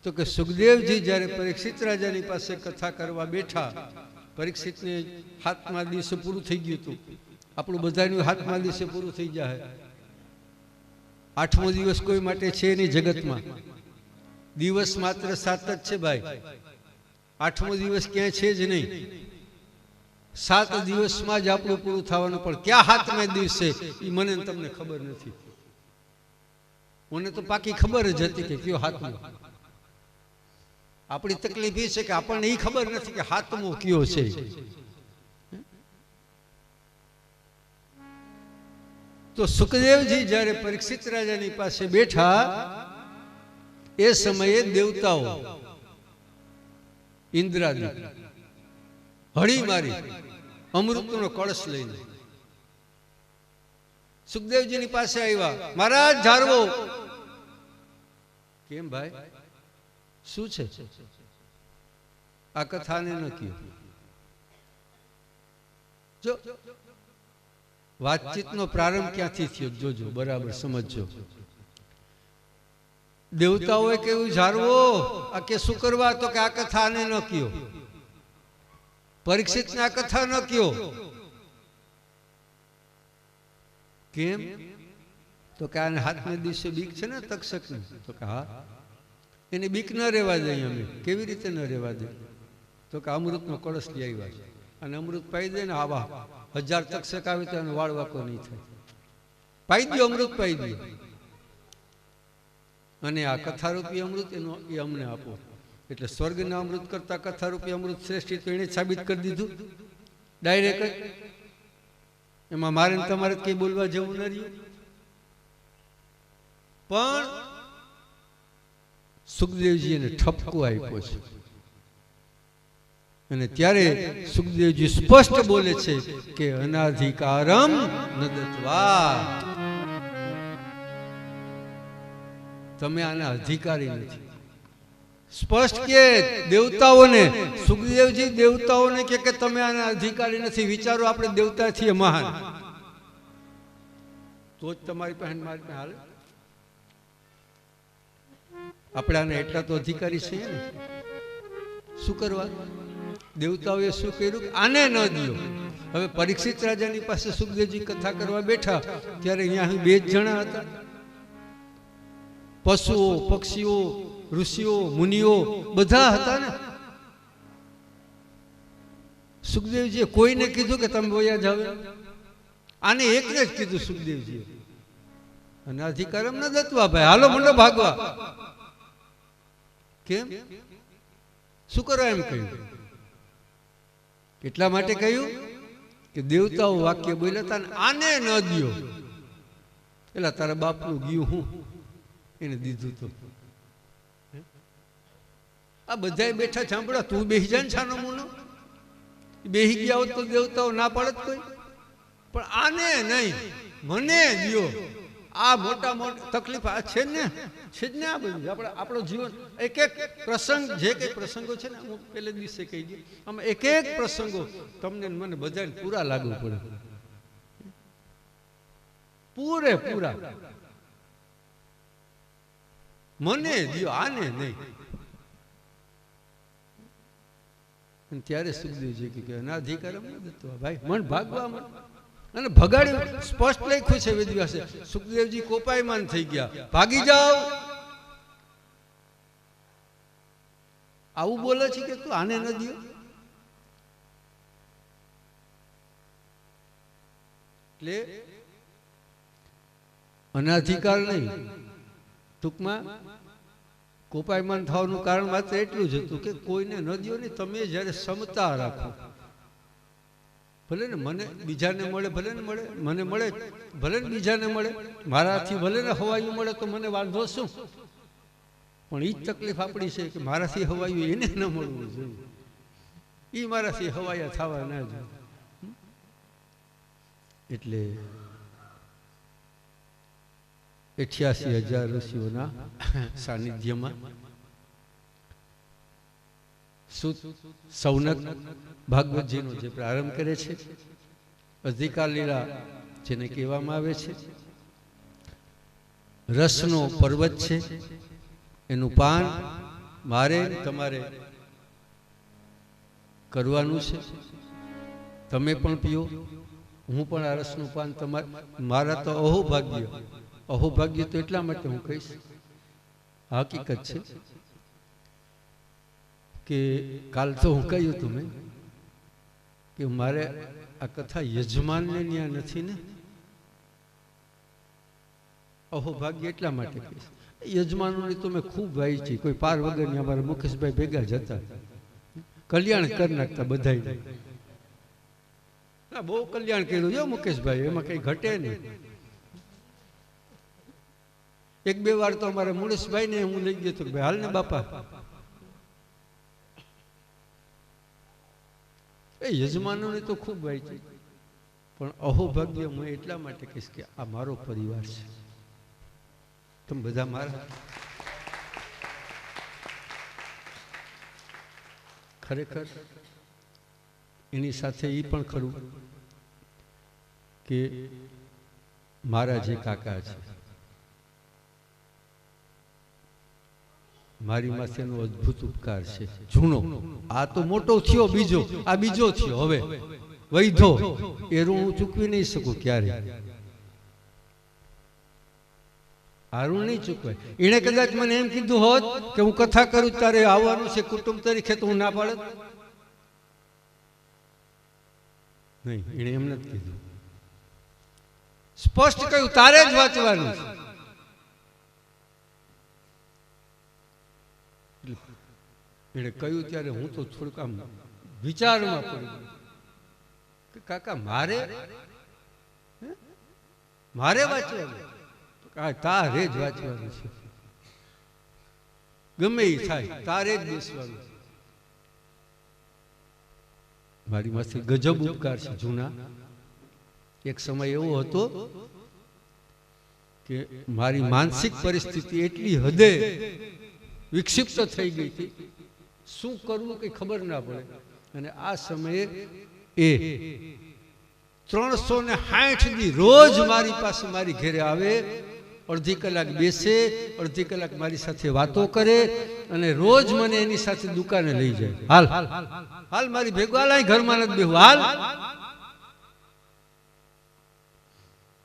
તો કે સુખદેવજી જ્યારે પરીક્ષિત રાજાની પાસે કથા કરવા બેઠા, પરીક્ષિતને 7મા દિવસે પૂરું થઈ ગયું હતું, આપણું બધાનું 7મા દિવસે પૂરું થઈ જાય. 8મો દિવસ કોઈ માટે છે નહીં જગતમાં. દિવસ માત્ર 7 જ છે ભાઈ. 8મો દિવસ ક્યાંય છે જ નહીં. 7 દિવસમાં જ આપણું પૂરું થવાનું. પણ ક્યાં 7મા દિવસે એ મને તમને ખબર નથી. મને તો પાકી ખબર જ હતી કે કયો 7મો. આપણી તકલીફ એ છે કે આપણને એ ખબર નથી કે 7મો કયો છે. તો સુખદેવજી જ્યારે પરીક્ષિત રાજાની પાસે બેઠા એ સમયે દેવતાઓ ઇન્દ્રાદી હળી મારી અમૃતનો કળશ લઈને સુખદેવજીની પાસે આવ્યા. મહારાજ જાળવો. કેમ ભાઈ, શું છે? આ કથાને ન કહ્યું. જો વાતચીતનો પ્રારંભ ક્યાંથી થયો જોજો, બરાબર સમજજો. દેવતાઓએ કેવું જાળવો, આ કે શું કરવા? તો કે આ કથાને ન કહ્યો. પરીક્ષિતને આ કથા ન કહ્યો. કેમ? તો કે આને 7મા દિવસે બીક છે ને તક્ષકની. તો કે હા, એને બીક ન રહેવા દઈએ અમે. કેવી રીતે ન રહેવા દે? તો કે અમૃતનો કળશ લઈ આવ્યા છે અને અમૃત પાઈ દે ને આવા 1000 તક્ષક આવે તો એનો વાળ વાકો નહીં થાય. પાઈ દો, અમૃત પાઈ દો. અને આ કથારૂપી અમૃત એનો એ અમને આપો. એટલે સ્વર્ગના અમૃત કરતા કથારૂપી અમૃત શ્રેષ્ઠ તો એને સાબિત કરી દીધું ડાયરેક્ટ. એમાં મારે તમારે કઈ બોલવા જેવું ન રહ્યું. પણ સુખદેવજી એને ઠપકો આપ્યો છે. અને ત્યારે સુખદેવજી સ્પષ્ટ બોલે છે કે અનાધિકારમ ન દત્વા. તમે આના અધિકારી નથી. સ્પષ્ટ કે દેવતાઓને, સુખદેવજી દેવતાઓને કે તમે આના અધિકારી નથી. વિચારો, આપણે દેવતા છીએ મહાન, તો જ તમારી પાસે મારી પાસે હાલે. આપણે આને એટલા તો અધિકારી છીએ ને. શું કરવા? દેવતાઓએ શું કર્યું કે આને ન દો. હવે પરીક્ષિત રાજાની પાસે સુખદેવજી કથા કરવા બેઠા ત્યારે અહીંયા 2 જ જણા હતા. પશુઓ, પક્ષીઓ, ઋષિઓ, મુનિઓ બધા હતા ને. સુખદેવજીએ કોઈને કીધું કે તમે વયા જાવ? આને એકને જ કીધું સુખદેવજીએ. અને અધિકારમ ન દત્વા ભાઈ, હાલો મંડો ભાગવા. કેમ? શું કરવા એમ કહ્યું? એટલા માટે કહ્યું કે દેવતાઓ વાક્ય બોલ્યા હતા ને આને ન દો. એટલે તારા બાપનું ગયું હું એને દીધું. તો આ બધા બેઠા સાંભળો, તું બેસી જાય ને છાનો મુનો. બેસી ગયા હોત તો દેવતાઓ ના પડત કોઈ. પણ આને નહીં, મને દો. આ મોટા મોટા તકલીફ આ છે ને, છે જ ને. આ બધું આપણો જીવન એક એક પ્રસંગ, જે કઈ પ્રસંગો છે ને, હું પહેલે દિવસે કહી દઉં, આમાં એક એક પ્રસંગો તમને મને બધાને પૂરા લાગુ પડે. પૂરેપૂરા. મને દો, આને નહીં. ત્યારે સુખદેવજી કે અનાધિકારમ ન દત્વા ભાઈ, મન ભાગવા મન. અને ભગાડ્યું. સ્પષ્ટ લખ્યું છે વેદવ્યાસે. સુખદેવજી કોપાયમાન થઈ ગયા, ભાગી જાઓ. આવું બોલે છે કે તું આને ન દો. એટલે અનાધિકાર નહીં, ટૂંકમાં કોપાયમાન થવાનું કારણ માત્ર એટલું જ હતું કે કોઈને ન દો ને. તમે જયારે ક્ષમતા રાખો, ભલે ને મને બીજાને મળે, ભલે ને મળે, મને મળે, ભલે ને બીજાને મળે, મારાથી ભલે ને હવાયું મળે તો મને વાંધો શું? પણ એ જ તકલીફ આપણી છે કે મારાથી હવાયું એને ન મળવું જોઈએ. એ મારાથી હવાયા થવા ના જોઈએ. એટલે 88,000 ઋષિઓના સાનિધ્યમાં સૌનક ભાગવતજીનો જે પ્રારંભ કરે છે, અધિકાર લીલા જેને કહેવામાં આવે છે, રસનો પર્વત છે, એનું પાન મારે તમારે કરવાનું છે. તમે પણ પીઓ, હું પણ આ રસનું પાન મારા તો અહોભાગ્ય તો એટલા માટે હું કહીશ, હકીકત છે કે કાલ તો હું કહ્યું હતું મેં કે મારે આ કથા યજમાનને ન્યા નથી ને, અહોભાગ્ય એટલા માટે કહીશ. યજમાનોની તો મેં ખૂબ વાંચી, કોઈ પાર વગરની અમારા મુકેશભાઈ ભેગા જતા, કલ્યાણ કરી નાખતા બધાય. બહુ કલ્યાણ કર્યું જો મુકેશભાઈ, એમાં કઈ ઘટે નહીં. એક બે વાર તો અમારા મુણેશભાઈ ને હું લઈ ગયો હતો, ભાઈ હાલ ને બાપા. એ યજમાનોને તો ખૂબ વાંચી, પણ અહોભાગ્ય હું એટલા માટે કહીશ કે આ મારો પરિવાર છે, તમે બધા મારા. ખરેખર એની સાથે એ પણ ખરું કે મારા જે કાકા છે, મારી માથેનો અદ્ભુત ઉપકાર છે જૂનો. આ તો મોટો થયો, બીજો આ બીજો થયો, હવે વૈધો એ ઋણ હું ચૂકવી નહીં શકું ક્યારે, આ ઋણ નહીં ચૂકવાય. એણે કદાચ મને એમ કીધું હોત કે હું કથા કરું તારે આવવાનું છે કુટુંબ તરીકે, તો હું ના પાડત નહીં. એણે એમ નથી કીધું, સ્પષ્ટ કહ્યું તારે જ વાંચવાનું છે. એણે કહ્યું ત્યારે હું તો થોડુંક આમ વિચારમાં પડી ગયો કે કાકા મારે વાંચવાનું, તારે જ વાંચવાનું છે, ગમે એ થાય તારે જ બેસવાનું. મારી માથે ગજબ ઉપકાર છે જૂના. એક સમય એવો હતો કે મારી માનસિક પરિસ્થિતિ એટલી હદે વિક્ષિપ્ત થઈ ગઈ હતી, શું કરવું કઈ ખબર ના પડે. અને આ સમયે એ 360 દી રોજ મારી પાસે મારી ઘરે આવે, અડધી કલાક બેસે, અડધી કલાક મારી સાથે વાતો કરે, અને રોજ મને એની સાથે દુકાને લઈ જાય. હાલ હાલ મારી ભેગો હાલ, ઘરમાં નથી બેહું, હાલ.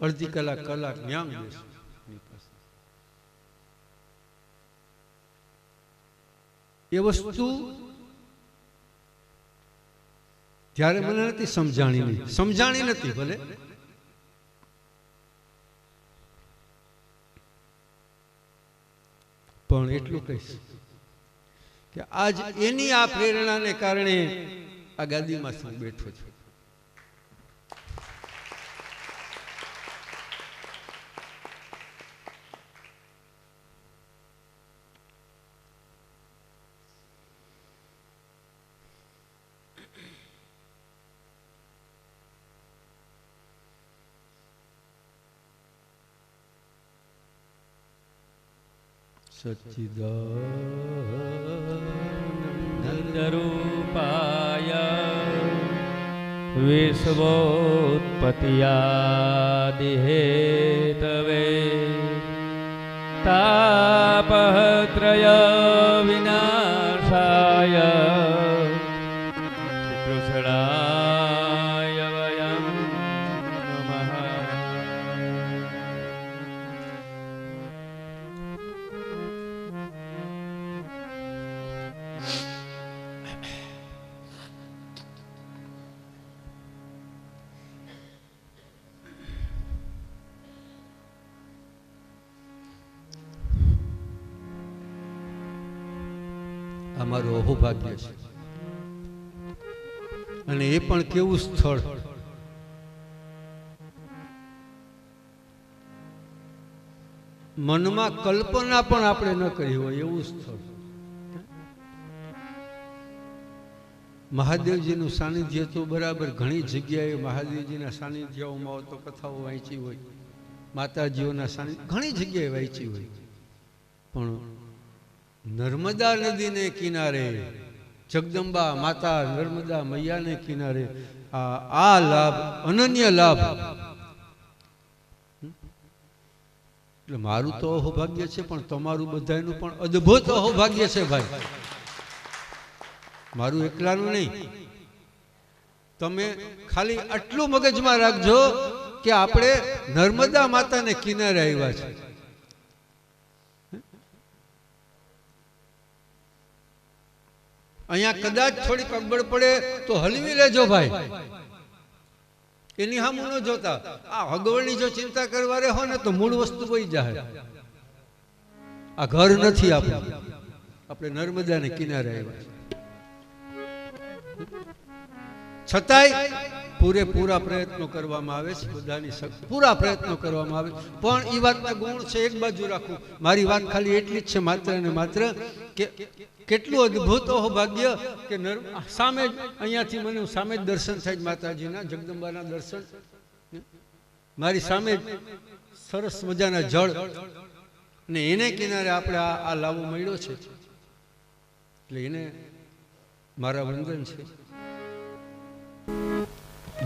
અડધી કલાક ન્યામ બેસું. એ વસ્તુ ત્યારે મને નથી સમજાણી નથી ભલે, પણ એટલું કહીશ કે આજ એની આ પ્રેરણાને કારણે આ ગાદીમાં હું બેઠો છું. સચ્ચિદાનંદરૂપાય વિશ્વોત્પત્યાદિહેતવે તાપત્રય વિનાશાય કૃષ્ણાય વયં નમઃ. અમારું અહોભાગ્ય છે, અને એ પણ કેવું સ્થળ, મનમાં કલ્પના પણ આપણે ન કરી હોય એવું સ્થળ. મહાદેવજીનું સાનિધ્ય તો બરાબર ઘણી જગ્યાએ મહાદેવજીના સાનિધ્યમાં તો કથાઓ વાંચી હોય, માતાજીઓના સાનિધ્ય ઘણી જગ્યાએ વાંચી હોય, પણ નર્મદા નદીને કિનારે, જગદંબા માતા નર્મદા મૈયાને કિનારે આ લાભ, અનન્ય લાભ. એટલે મારું તો અહોભાગ્ય છે, પણ તમારું બધાનું પણ અદ્ભુત અહોભાગ્ય છે ભાઈ, મારું એકલાનું નહીં. તમે ખાલી આટલું મગજમાં રાખજો કે આપણે નર્મદા માતાને કિનારે આવ્યા છે. અહીંયા કદાચ થોડીક અગવડ પડે તો હલવી લેજો ભાઈ, એની સામું ન જોતા. આ અગવડની જો ચિંતા કરવા રહે હો ને તો મૂળ વસ્તુ વહી જાય. આ ઘર નથી આપણું, આપણે નર્મદાને કિનારે આવ્યા છે. છતાંય પૂરેપૂરા પ્રયત્નો કરવામાં આવે છે, બધાની પૂરા પ્રયત્નો કરવામાં આવે. પણ એ વાતના ગુણ છે એક બાજુ રાખું. મારી વાત ખાલી એટલી જ છે માત્ર ને માત્ર કે કેટલું અદ્ભુત ભાગ્ય કે સામે અહીંયાથી મને સામે જ દર્શન થાય માતાજીના, જગદંબાના દર્શન. મારી સામે સરસ મજાના જળ ને એને કિનારે આપણે આ લાવો મળ્યો છે, એટલે એને મારા વંદન છે.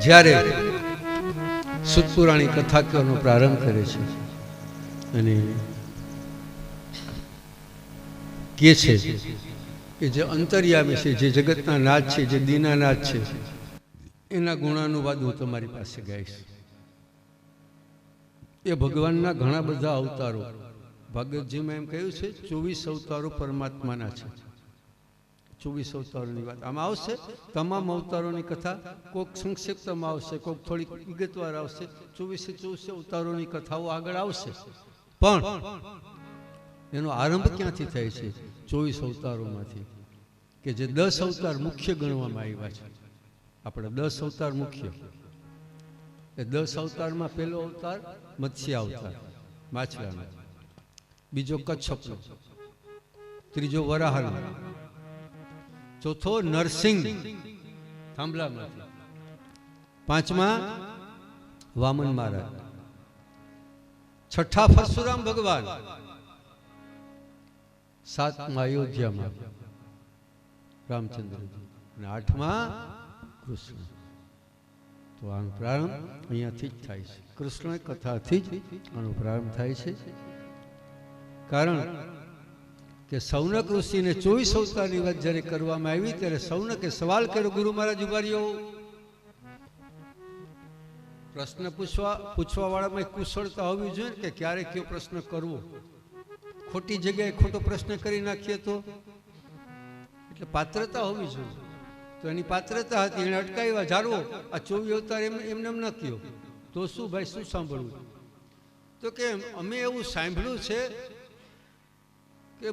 જ્યારે સુતપુરાણી કથા કહેવાનો પ્રારંભ કરે છે અને કહે છે કે જે અંતર્યામી છે, જે જગતના નાથ છે, જે દીનાનાથ છે, એના ગુણાનુવાદ હું તમારી પાસે ગાઈશ. એ ભગવાનના ઘણા બધા અવતારો, ભાગવતજીમાં એમ કહ્યું છે 24 અવતારો પરમાત્માના છે. 24 અવતારોની વાત આમાં આવશે. તમામ અવતારોની કથા કોઈક સંક્ષિપ્તમાં આવશે, કોઈક થોડીક વિગતવાર આવશે. 24 અવતારોની કથાઓ આગળ આવશે. પણ એનો આરંભ ક્યાંથી થાય છે? 24 અવતારોમાંથી, કે જે 10 અવતાર મુખ્ય ગણવામાં આવ્યા છે. આપણે 10 અવતાર મુખ્ય, એ 10 અવતારમાં પહેલો અવતાર મત્સ્ય અવતાર, માછલાનો. બીજો કચ્છપનો, ત્રીજો વરાહનો, ચોથો નરસિંહ થાંભલામાંથી, પાંચમા વામન મહારાજ, છઠ્ઠા પરશુરામ ભગવાન, સાતમા અયોધ્યામાં રામચંદ્રજી, અને આઠમા કૃષ્ણ. તો આનો પ્રારંભ અહીંયાથી જ થાય છે. કૃષ્ણ કથાથી જ આનો પ્રારંભ થાય છે. કારણ કે સૌનક ઋષિને 24 અવતારની વાત જ્યારે કરવામાં આવી ત્યારે સૌનકે સવાલ કર્યો, ગુરુ મહારાજ ઉભા રહ્યો. પ્રશ્ન પૂછવા વાળામાં કુશળતા હોવી જોઈએ કે ક્યારે કયો પ્રશ્ન કરવો. ખોટી જગ્યાએ ખોટો પ્રશ્ન કરી નાખીએ તો, એટલે પાત્રતા હોવી જોઈએ. તો એની પાત્રતા હતી, એને અટકાવ્યા. જાળવો આ 24 અવતાર એમને ન કયો તો શું ભાઈ, શું સાંભળવું? તો કે અમે એવું સાંભળ્યું છે કે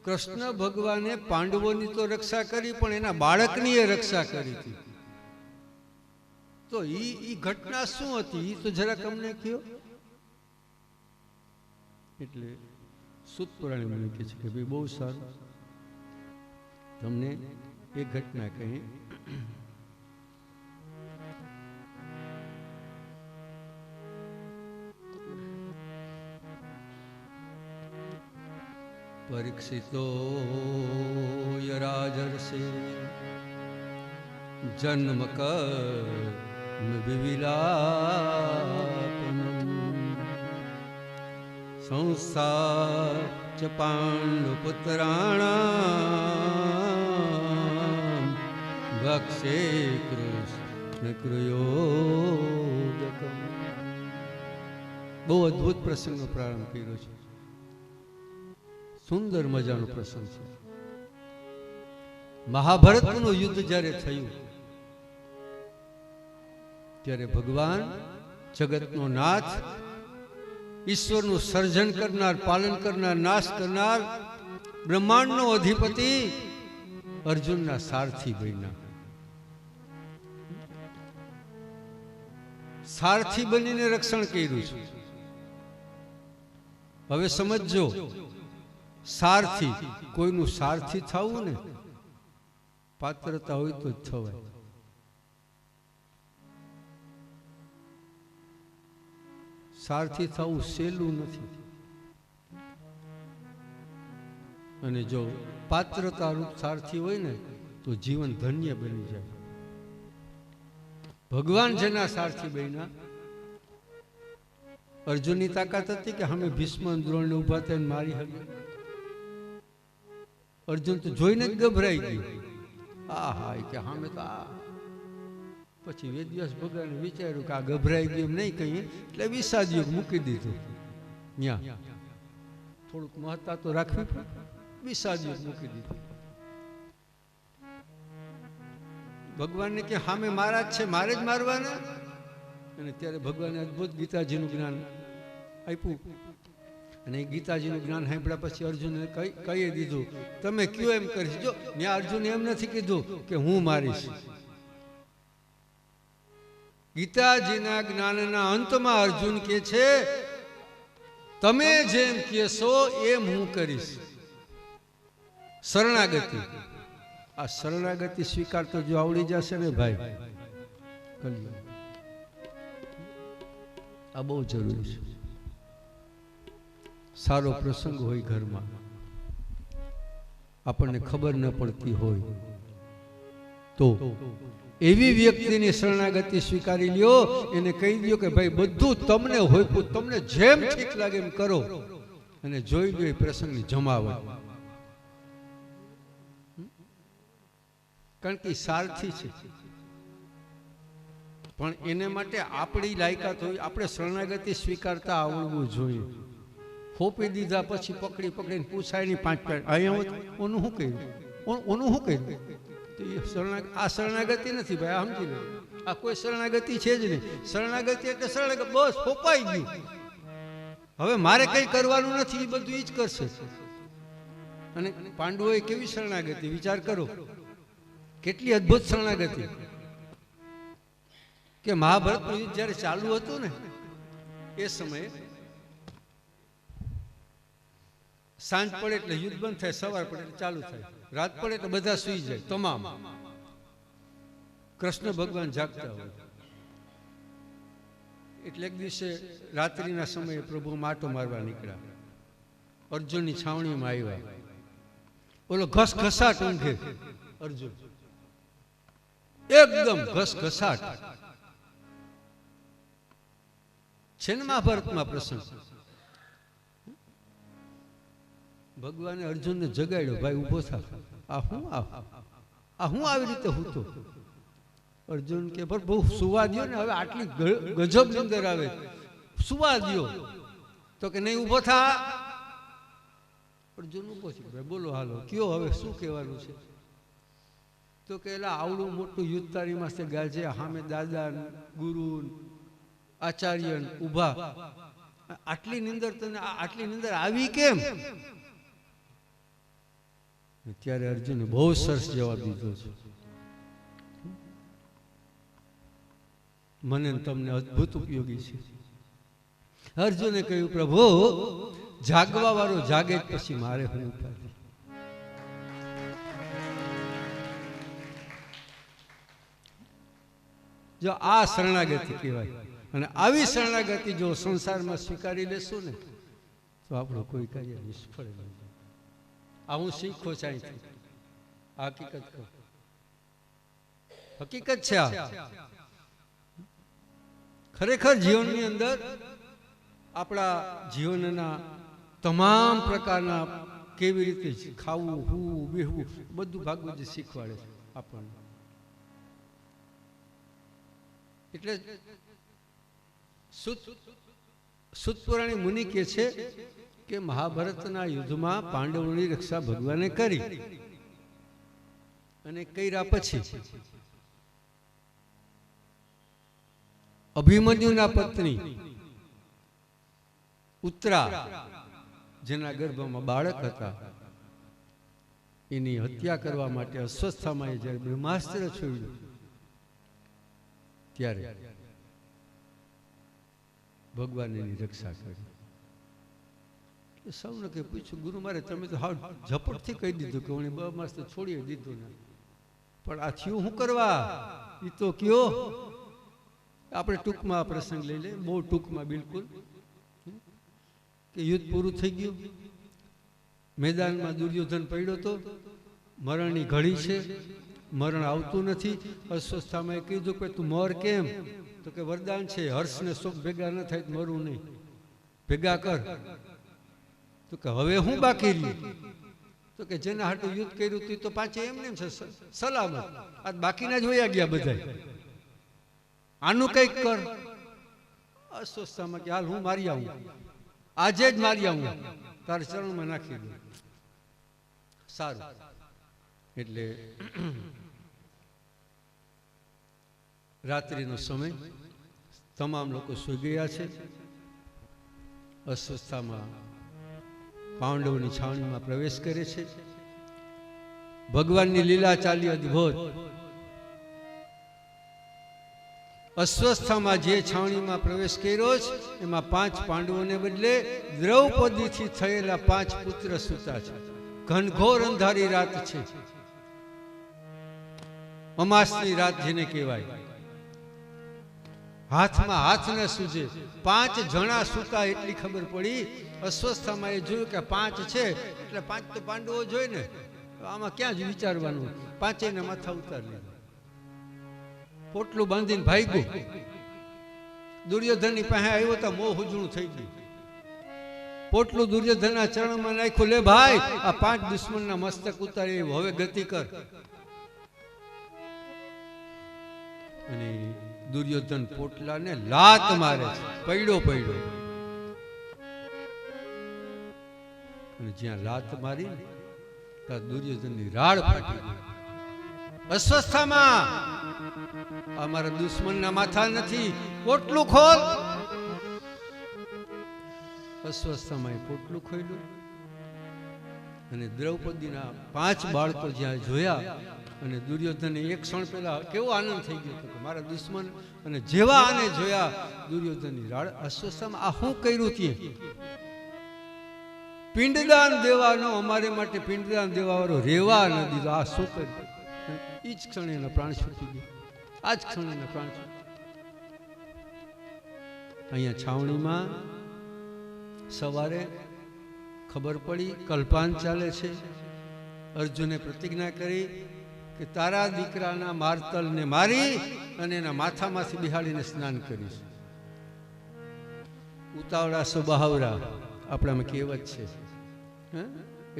કૃષ્ણ ભગવાને પાંડવોની તો રક્ષા કરી, પણ એના બાળકની એ રક્ષા કરી હતી. તો ઈ ઘટના શું હતી એ તો જરાક અમને કયો. એટલે સુતપુરાણી મને કહે છે કે ભાઈ બહુ સારું, તમને એક ઘટના કહી. પરીક્ષિતો યરાજર્ષે જન્મ કર્મ વિવિલાપનમ સંસાર ચ પાંડુપુત્રાણામ ભક્ષે કૃષ્ણ કૃયોદકમ. બહુ અદ્ભુત પ્રસંગનો પ્રારંભ કર્યો છે. સુંદર મજાનો પ્રસંગ છે. મહાભારતનું યુદ્ધ જ્યારે થયું ત્યારે ભગવાન જગતનો નાથ, ઈશ્વરનું સર્જન કરનાર, પાલન કરનાર, નાશ કરનાર, બ્રહ્માંડનો અધિપતિ અર્જુનના સારથી બન્યા. સારથી બનીને રક્ષણ કર્યું છે. હવે સમજો, સારથી, કોઈનું સારથી થવું ને પાત્રતા હોય તો જ થવાય. સારથી થવું સહેલું નથી. અને જો પાત્રતા રૂપ સારથી હોય ને તો જીવન ધન્ય બની જાય. ભગવાન જેના સારથી બન્યા, અર્જુનની તાકાત હતી કે અમે ભીષ્મ દ્રોણને ઉભા થઈને મારી હકી. અર્જુન તો જોઈને જ ગભરાઈ ગયો. હા કે હામે તો આ. પછી વેદવ્યાસ ભગવાને વિચાર્યું કે આ ગભરાઈ ગયું નહીં કહીએ, એટલે વિષાદ યુગ મૂકી દીધું. ત્યાં થોડુંક મહત્તા તો રાખવી પડે, વિષાદ યુગ મૂકી દીધું. ભગવાનને કે સામે મારા જ છે, મારે જ મારવાના. અને ત્યારે ભગવાને અદભુત ગીતાજીનું જ્ઞાન આપ્યું. અને એ ગીતાજીનું જ્ઞાન સાંભળ્યા પછી અર્જુને કહી દીધું તમે કયો એમ કરીશ. જો ત્યાં અર્જુને એમ નથી કીધું કે હું મારીશ. ગીતાજીના જ્ઞાનના અંતમાં અર્જુન કહે છે તમે જેમ કહેશો એમ હું કરીશ. શરણાગતિ, આ શરણાગતિ સ્વીકારતો જો આવડી જશે ને ભાઈ, આ બહુ જરૂરી છે. સારો પ્રસંગ હોય ઘરમાં, આપણને ખબર ન પડતી હોય તો એવી વ્યક્તિની શરણાગતિ સ્વીકારી લ્યો, એને કહી દો કે ભાઈ બધું તમને હોય, તમને જેમ ઠીક લાગે એમ કરો, અને જોઈ લો એ પ્રસંગની જમાવટ. કારણ કે સારથી છે, પણ એને માટે આપણી લાયકાત હોય. આપણે શરણાગતિ સ્વીકારતા આવડવું જોઈએ. ખોપી દીધા પછી પકડી પકડીને પૂછાય નહીં 5 અહીંયા ઓનું શું કર્યું, ઓનું શું કર્યું. આ શરણાગતિ નથી ભાઈ, આ સમજી લો. આ કોઈ શરણાગતિ છે જ નહીં. શરણાગતિ એટલે શરણાગતિ, બસ ફોપાઈ ગયું. હવે મારે કઈ કરવાનું નથી, એ બધું એ જ કરશે. અને પાંડવોએ કેવી શરણાગતિ, વિચાર કરો કેટલી અદ્ભુત શરણાગતિ. કે મહાભારતનું યુદ્ધ જ્યારે ચાલુ હતું ને એ સમયે સાંજ પડે એટલે યુદ્ધ બંધ થાય, સવાર પડે એટલે ચાલુ થાય, રાત પડે એટલે બધા સુઈ જાય તમામ. કૃષ્ણ ભગવાન જાગતા હોય. એટલે એક દિવસે રાત્રિના સમયે પ્રભુ માટો મારવા નીકળ્યા. અર્જુનની છાવણીમાં આવ્યા. ઓલો ઘસઘસાટ ઊંઘે અર્જુન, એકદમ ઘસઘસાટ. છે ને મહાભારતમાં પ્રસંગ. ભગવાને અર્જુનને જગાડ્યો, ભાઈ ઉભો થા, આ હું આવી રીતે હું તો. અર્જુન કે બહુ સુવા દ્યો ને, હવે આટલી ગજબ નીંદર આવે, સુવા દ્યો. તો કે નહીં ઉભો થા. અર્જુન ઉભો છે, ભાઈ બોલો હાલો કયો હવે શું કહેવાનું છે. તો કે એલા આવડું મોટું યુદ્ધ તારી માસે ગાજે, સામે દાદા ગુરુ આચાર્ય ઉભા, આટલી નીંદર તને આટલી નીંદર આવી કેમ. ત્યારે અર્જુને બહુ સરસ જવાબ દીધો છે. મને તમને અદ્ભુત ઉપયોગી છે. અર્જુને કહ્યું પ્રભુ જાગવા વાળો જાગે પછી મારે હું ઉપાધિ. જો આ શરણાગતિ કહેવાય. અને આવી શરણાગતિ જો સંસારમાં સ્વીકારી લેશું ને તો આપણું કોઈ કાર્ય નિષ્ફળ નહીં. આ હું શીખો ચાહીથી હકીકત કહું, હકીકત છે આ. ખરેખર જીવનની અંદર આપણા જીવનના તમામ પ્રકારના કેવી રીતે ખાવું, હું બેહવું, બધું ભાગવત શીખવાડે છે આપણને. એટલે સુતપુરાણી મુનિ કહે છે કે મહાભારતના યુદ્ધમાં પાંડવોની રક્ષા ભગવાને કરી, અને કર્યા પછી અભિમન્યુના પત્ની ઉત્તરા, જેના ગર્ભમાં બાળક હતા, એની હત્યા કરવા માટે અસ્વસ્થામાં જ્યારે બ્રહ્માસ્ત્ર છોડ્યું ત્યારે ભગવાન એની રક્ષા કરી. સૌને કે પૂછ્યું ગુરુ મારે તમે તો હાવ ઝપટથી કહી દીધું કે હું બ્રહ્માસ્ત્ર છોડી દીધું ને, પણ આ થયું શું કરવા એ તો કયો. આપણે ટૂંકમાં પ્રસંગ લઈ લે, બહુ ટૂંકમાં બિલકુલ. કે યુદ્ધ પૂરું થઈ ગયું, મેદાનમાં દુર્યોધન પડ્યો તો, મરણની ઘડી છે, મરણ આવતું નથી. અસ્વસ્થામાં કીધું કે તું મર કેમ, તો કે વરદાન છે હર્ષ ને સુખ ભેગા ન થાય તો મરવું નહીં, ભેગા કર. તો કે હવે હું બાકી રહ્યું, તો કે જેના હાટું યુદ્ધ કર્યું હતું તો પાછે એમને છે સલામત, આ બાકીના જ વયા ગયા બધા. આનું કંઈક કર. અસ્વસ્થતામાં કે હાલ હું મારી આવું, આજે જ મારી આવું, તારા ચરણમાં નાખી દઉં. સારું. એટલે રાત્રિનો સમય, તમામ લોકો સૂઈ ગયા છે. અસ્વસ્થતામાં પાંડવોની છાવણીમાં પ્રવેશ કરે છે. ભગવાનની લીલા ચાલી અદ્ભુત. અસ્વસ્થતામાં જે છાવણીમાં પ્રવેશ કર્યો છે એમાં 5 પાંડવોને બદલે દ્રૌપદીથી થયેલા 5 પુત્ર સૂતા છે. ઘનઘોર અંધારી રાત છે, અમાસની રાત જેને કહેવાય. હાથમાં હાથ ન સૂજે. 5 જણા સૂતા એટલી ખબર પડી. અસ્વસ્થતામાં એ જોયું કે 5 છે એટલે 5 તો પાંડવો જોઈ ને, આમાં ક્યાં જ વિચારવાનું. 5 માથા ઉતારી લીધા, પોટલું બાંધીને ભાગ્યું. દુર્યોધનની પાસે આવ્યો તો મોહ ઉજળું થઈ ગયું. પોટલું દુર્યોધનના ચરણમાં નાખ્યું, લે ભાઈ આ 5 દુશ્મનના મસ્તક ઉતારી, હવે ગતિ કર. અને દુર્યોધન પોટલાને લાત મારે છે, પડ્યો. અને જ્યાં લાત મારી ત્યાં દુર્યોધનની રાડ ફાટી ગઈ. અસ્વસ્થતામાં અમારા દુશ્મનના માથા નથી, પોટલું ખોલ. અસ્વસ્થતામાં પોટલું ખોલ્યું અને દ્રૌપદીના 5 બાળકો જ્યાં જોયા, અને દુર્યોધનને એક ક્ષણ પહેલા કેવો આનંદ થઈ ગયો કે મારા દુશ્મન, અને જેવા આને જોયા દુર્યોધનની રાડ. અસ્વસ્થતામાં આ શું કર્યું તે? પિંડદાન દેવાનો, અમારે માટે પિંડદાન દેવાવાળો રેવા ન દીધો. આ શું કર્યું? એ જ ક્ષણે એના પ્રાણ છૂટી ગયા. આ જ ક્ષણે એના પ્રાણ છૂટી. અહીંયા છાવણીમાં સવારે ખબર પડી, કલ્પાન ચાલે છે. અર્જુને પ્રતિજ્ઞા કરી કે તારા દીકરાના માર્તલને મારી અને એના માથામાંથી બિહાડીને સ્નાન કરીશ. ઉતાવળા સ્વભાવરા આપણામાં કહેવત છે.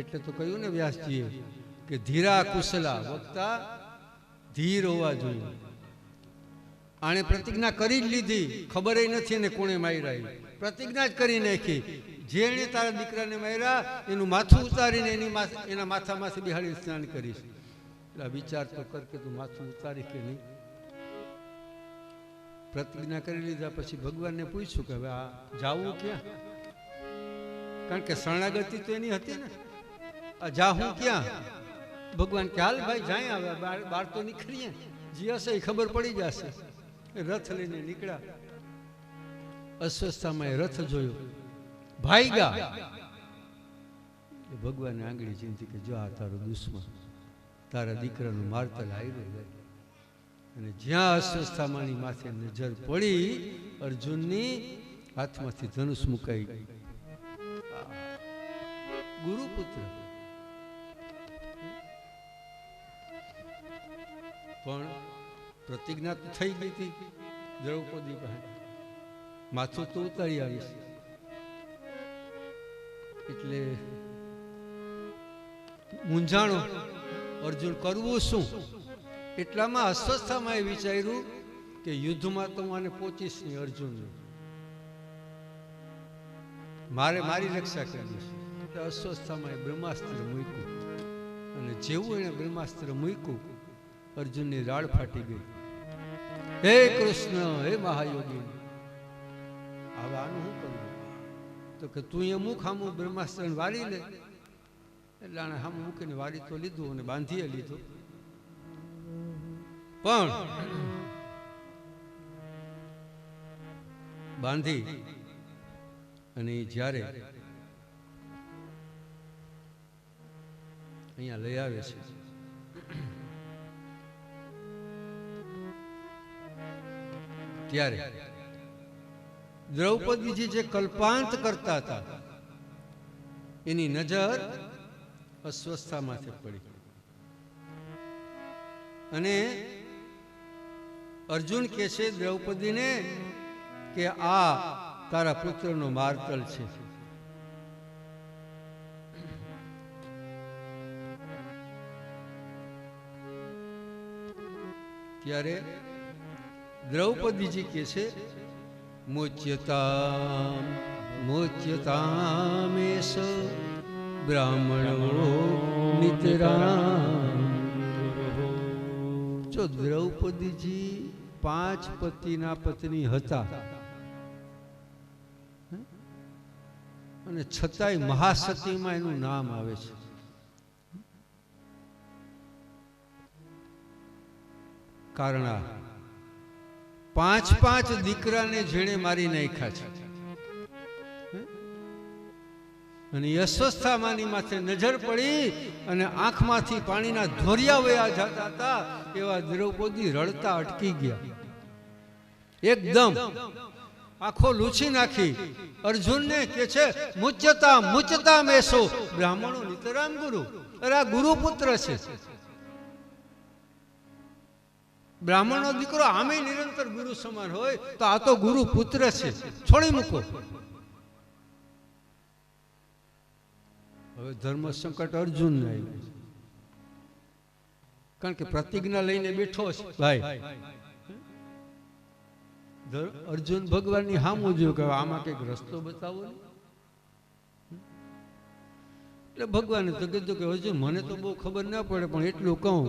એટલે તો કહ્યું ને વ્યાસજીએ કે ધીરા કુશલા વક્તા ધીર હોવા જોઈએ. આણે પ્રતિજ્ઞા કરી જ લીધી, ખબર નથી એને કોણે માર્યા. પ્રતિજ્ઞા જ કરી નાખી, જેણે તારા દીકરાને માર્યા એનું માથું ઉતારીને એના માથામાંથી બિહાડી સ્નાન કરીશ. એટલે વિચાર તો કર કે તું માથું ઉતારી કે નહીં. પ્રતિજ્ઞા કરી લીધા પછી ભગવાનને પૂછ્યું કે હવે આ જાવું ક્યાં? કારણ કે શરણાગતિ તો એની હતી ને, આ જાહું ક્યાં? ભગવાન કે હાલ ભાઈ જાય, આવે બહાર તો નીકળીએ, જે હશે એ ખબર પડી જશે. રથ લઈને નીકળ્યા. અસ્વસ્થતામાં એ રથ જોયો, ભાઈગા. ભગવાનને આંગળી ચીંધી કે જો આ તારો દુશ્મન, તારા દીકરાનું માર્તલ આવ્યું. અને જ્યાં અસ્વસ્થતામાંની માથે નજર પડી, અર્જુનની હાથમાંથી ધનુષ મુકાઈ ગઈ. ગુરુપુત્ર પણ પ્રતિજ્ઞા તો થઈ ગઈ હતી દ્રૌપદી પાસે, માથું તો ઉતારી આવીશ. એટલે મૂંઝાણો અર્જુન, કરવું શું? એટલામાં અસ્વસ્થતામાં એ વિચાર્યું કે યુદ્ધમાં તો હું આને પહોંચીશ નહીં. અર્જુન મારી રક્ષા કરીશ. અસ્વસ્થતામાં એ બ્રહ્માસ્ત્ર મૂક્યું, અને જેવું એને બ્રહ્માસ્ત્ર મૂક્યું અર્જુનની રાડ ફાટી ગઈ. હે કૃષ્ણ, હે મહાયોગી, હવે આનું શું કરવું? તો કે તું એ મુખ આમું બ્રહ્માસ્ત્ર વારી લે. એટલે આને આમ મૂકીને વારી તો લીધું અને બાંધીએ લીધું. પણ બાંધી અને જ્યારે અહીંયા લઈ આવે છે, ત્યારે દ્રૌપદીજી જે કલ્પાંત કરતા હતા એની નજર અસ્વસ્થતામાંથી પડી. અને અર્જુન કહે છે દ્રૌપદીને કે આ તારા પુત્રનો માર્તલ છે. ત્યારે દ્રૌપદીજી કે છે મુચ્યતામ મુચ્યતામેશ બ્રાહ્મણો નિતરામ. જો દ્રૌપદીજી 5 પતિના પત્ની હતા અને છતાંય મહાસતીમાં એનું નામ આવે છે. કારણ આ 5 દીકરાને જેણે મારી નાખ્યા છે અને અસ્વસ્થામાની માથે નજર પડી અને આંખમાંથી પાણીના ધોરિયા વયા જતા હતા એવા દ્રૌપદી રડતા અટકી ગયા. એકદમ આંખો લૂછી નાખી અર્જુનને કે છે મુચ્યતા મેસો બ્રાહ્મણો નિતરામ ગુરુ. અરે આ ગુરુ પુત્ર છે, બ્રાહ્મણનો દીકરો આમે નિરંતર ગુરુ સમાન હોય તો આ તો ગુરુ પુત્ર છે, છોડી મૂકો. હવે ધર્મ સંકટ અર્જુનને આવ્યું, કારણ કે પ્રતિજ્ઞા લઈને બેઠો છે ભાઈ. અર્જુન ભગવાનની સામું જોયું કે આમાં કઈક રસ્તો બતાવો. એટલે ભગવાને તો કીધું કે અર્જુન મને તો બહુ ખબર ના પડે, પણ એટલું કહું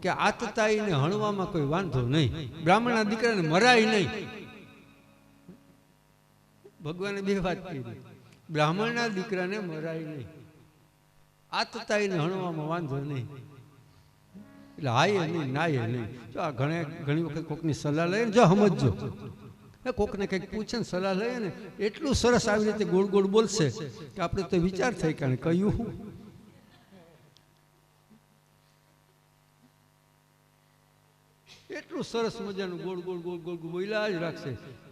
કે આતતાઈને હણવામાં કોઈ વાંધો નહીં, બ્રાહ્મણના દીકરાને મરાય નહીં. ભગવાને બે વાત કરી, બ્રાહ્મણના દીકરાને મરાય નહીં, આતતાઈને હણવામાં વાંધો નહીં. એટલે હાય નહીં નાય નહીં. જો આ ઘણી વખત કોકની સલાહ લઈએ ને, જો સમજજો, કોકને કંઈક પૂછે ને સલાહ લઈએ ને, એટલું સરસ આવી રીતે ગોળ ગોળ બોલશે કે આપણે તો વિચાર થઈ કારણ કહ્યું. એટલું સરસ મજાનું ગોળ ગોળ ગોળ ગોળ બોલ્યા જ રાખશે,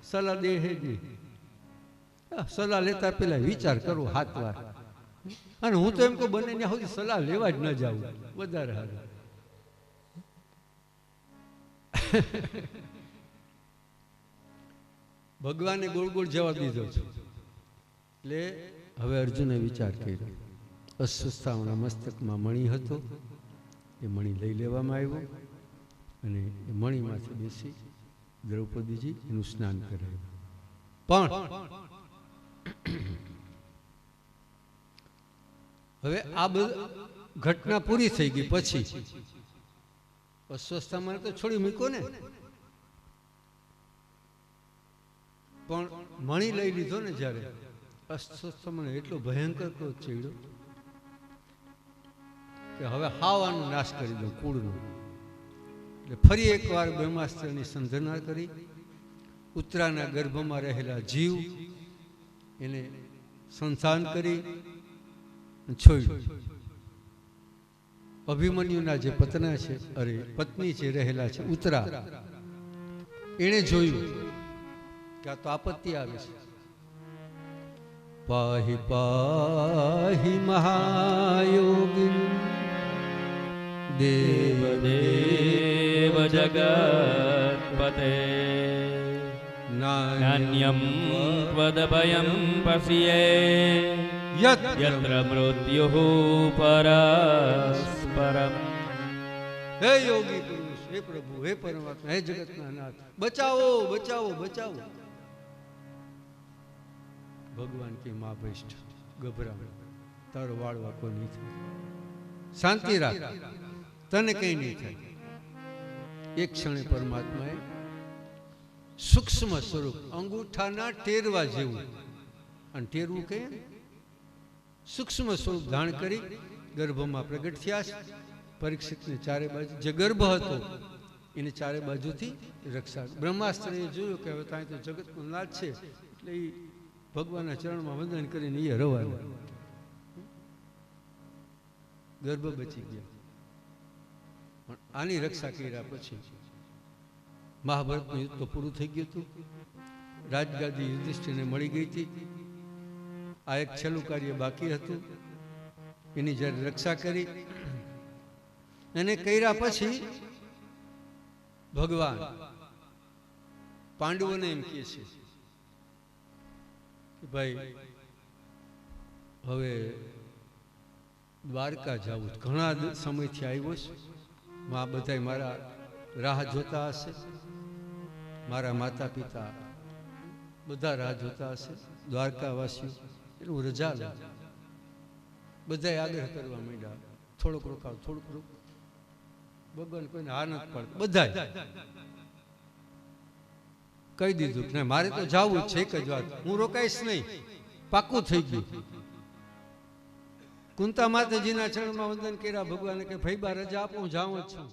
સલાહ દે જ નહીં. સલાહ લેતા પેલા વિચાર કરો 7 વાર. અને હું તો એમ કહું બને ત્યાં સુધી સલાહ લેવા જ ન જાઉં, વધારે સારું. ભગવાને ગોળ ગોળ જવાબ દીધો છે. એટલે હવે અર્જુને વિચાર કર્યો. અસ્વસ્થાના મસ્તકમાં મણી હતો, એ મણી લઈ લેવામાં આવ્યો અને એ મણીમાંથી બેસી દ્રૌપદીજી એનું સ્નાન કરાવ્યું. પણ હવે આ બધી ઘટના પૂરી થઈ ગઈ પછી અસ્વસ્થામાં તો છોડી મૂકો ને, પણ મણી લઈ લીધો ને જ્યારે, અસ્વસ્થામાં એટલો ભયંકર ક્રોધ ચડ્યો કે હવે હાવાનો નાશ કરી દો કુળનો. એટલે ફરી એકવાર બ્રહ્માસ્ત્રની સંધના કરી ઉત્તરાના ગર્ભમાં રહેલા જીવ એને સંધાન કરી છોડ્યું. અભિમન્યુના જે પત્ની છે રહેલા છે ઉત્તરા, એણે જોયું કે આ તો આપત્તિ આવે છે. પાહિ પાહિ મહાયોગી દેવ દેવ જગત્પતે નાન્યમ ત્વદભયં પશ્યે યત્ર મૃત્યુઃ પરસ્પરમ. હે યોગી પુરુષ, હે પ્રભુ, હે પરમાત્મા, હે જગતના નાથ, બચાવો બચાવો બચાવો. ભગવાન કે મા ભૈષ્ઠ ગભરા, તારો વાળવા કોઈ નહીં થાય, શાંતિ રાખ, તને કઈ નહીં થાય. એક ક્ષણે પરમાત્માએ સૂક્ષ્મ સ્વરૂપ અંગૂઠાના ટેરવા જેવું, અને ટેરવું કહે સૂક્ષ્મ સ્વરૂપ ધારણ કરી ગર્ભમાં પ્રગટ થયા છે. પરીક્ષિતને ચારે બાજુ જે ગર્ભ હતો એને ચારે બાજુથી રક્ષા. બ્રહ્માસ્ત્રએ જોયું કે હવે ત્યાં તો જગતનો નાથ છે, એટલે એ ભગવાનના ચરણમાં વંદન કરીને એ રવાના, ગર્ભ બચી ગયા. પણ આની રક્ષા કર્યા પછી મહાભારતનું યુદ્ધ તો પૂરું થઈ ગયું હતું, રાજગાદી યુધિષ્ઠિરને મળી ગઈ હતી. આ એક છેલ્લું કાર્ય બાકી હતું, એની જ્યારે રક્ષા કરી એને કર્યા પછી ભગવાન પાંડવોને એમ કહે છે કે ભાઈ હવે દ્વારકા જવું, ઘણા સમયથી આવ્યો છે, બધા મારા રાહ જોતા હશે, મારા માતા પિતા બધા રાહ જોતા હશે, દ્વારકાવાસીઓ, એટલે હું રજા લઉં. બધાએ આગ્રહ કરવા માંડ્યા, થોડુંક રોકાવ, થોડુંક રોકાવ. ભગવાન કોઈને હા નથી પડતો, બધા કહી દીધું કે મારે તો જવું છે, એક જ વાત, હું રોકાઈશ નહીં, પાકું થઈ ગયું. કુંતા માતાજીના ચરણમાં વંદન કર્યા, ભગવાને કે ભાઈ બા રજા આપો, હું જાઉં જ છું.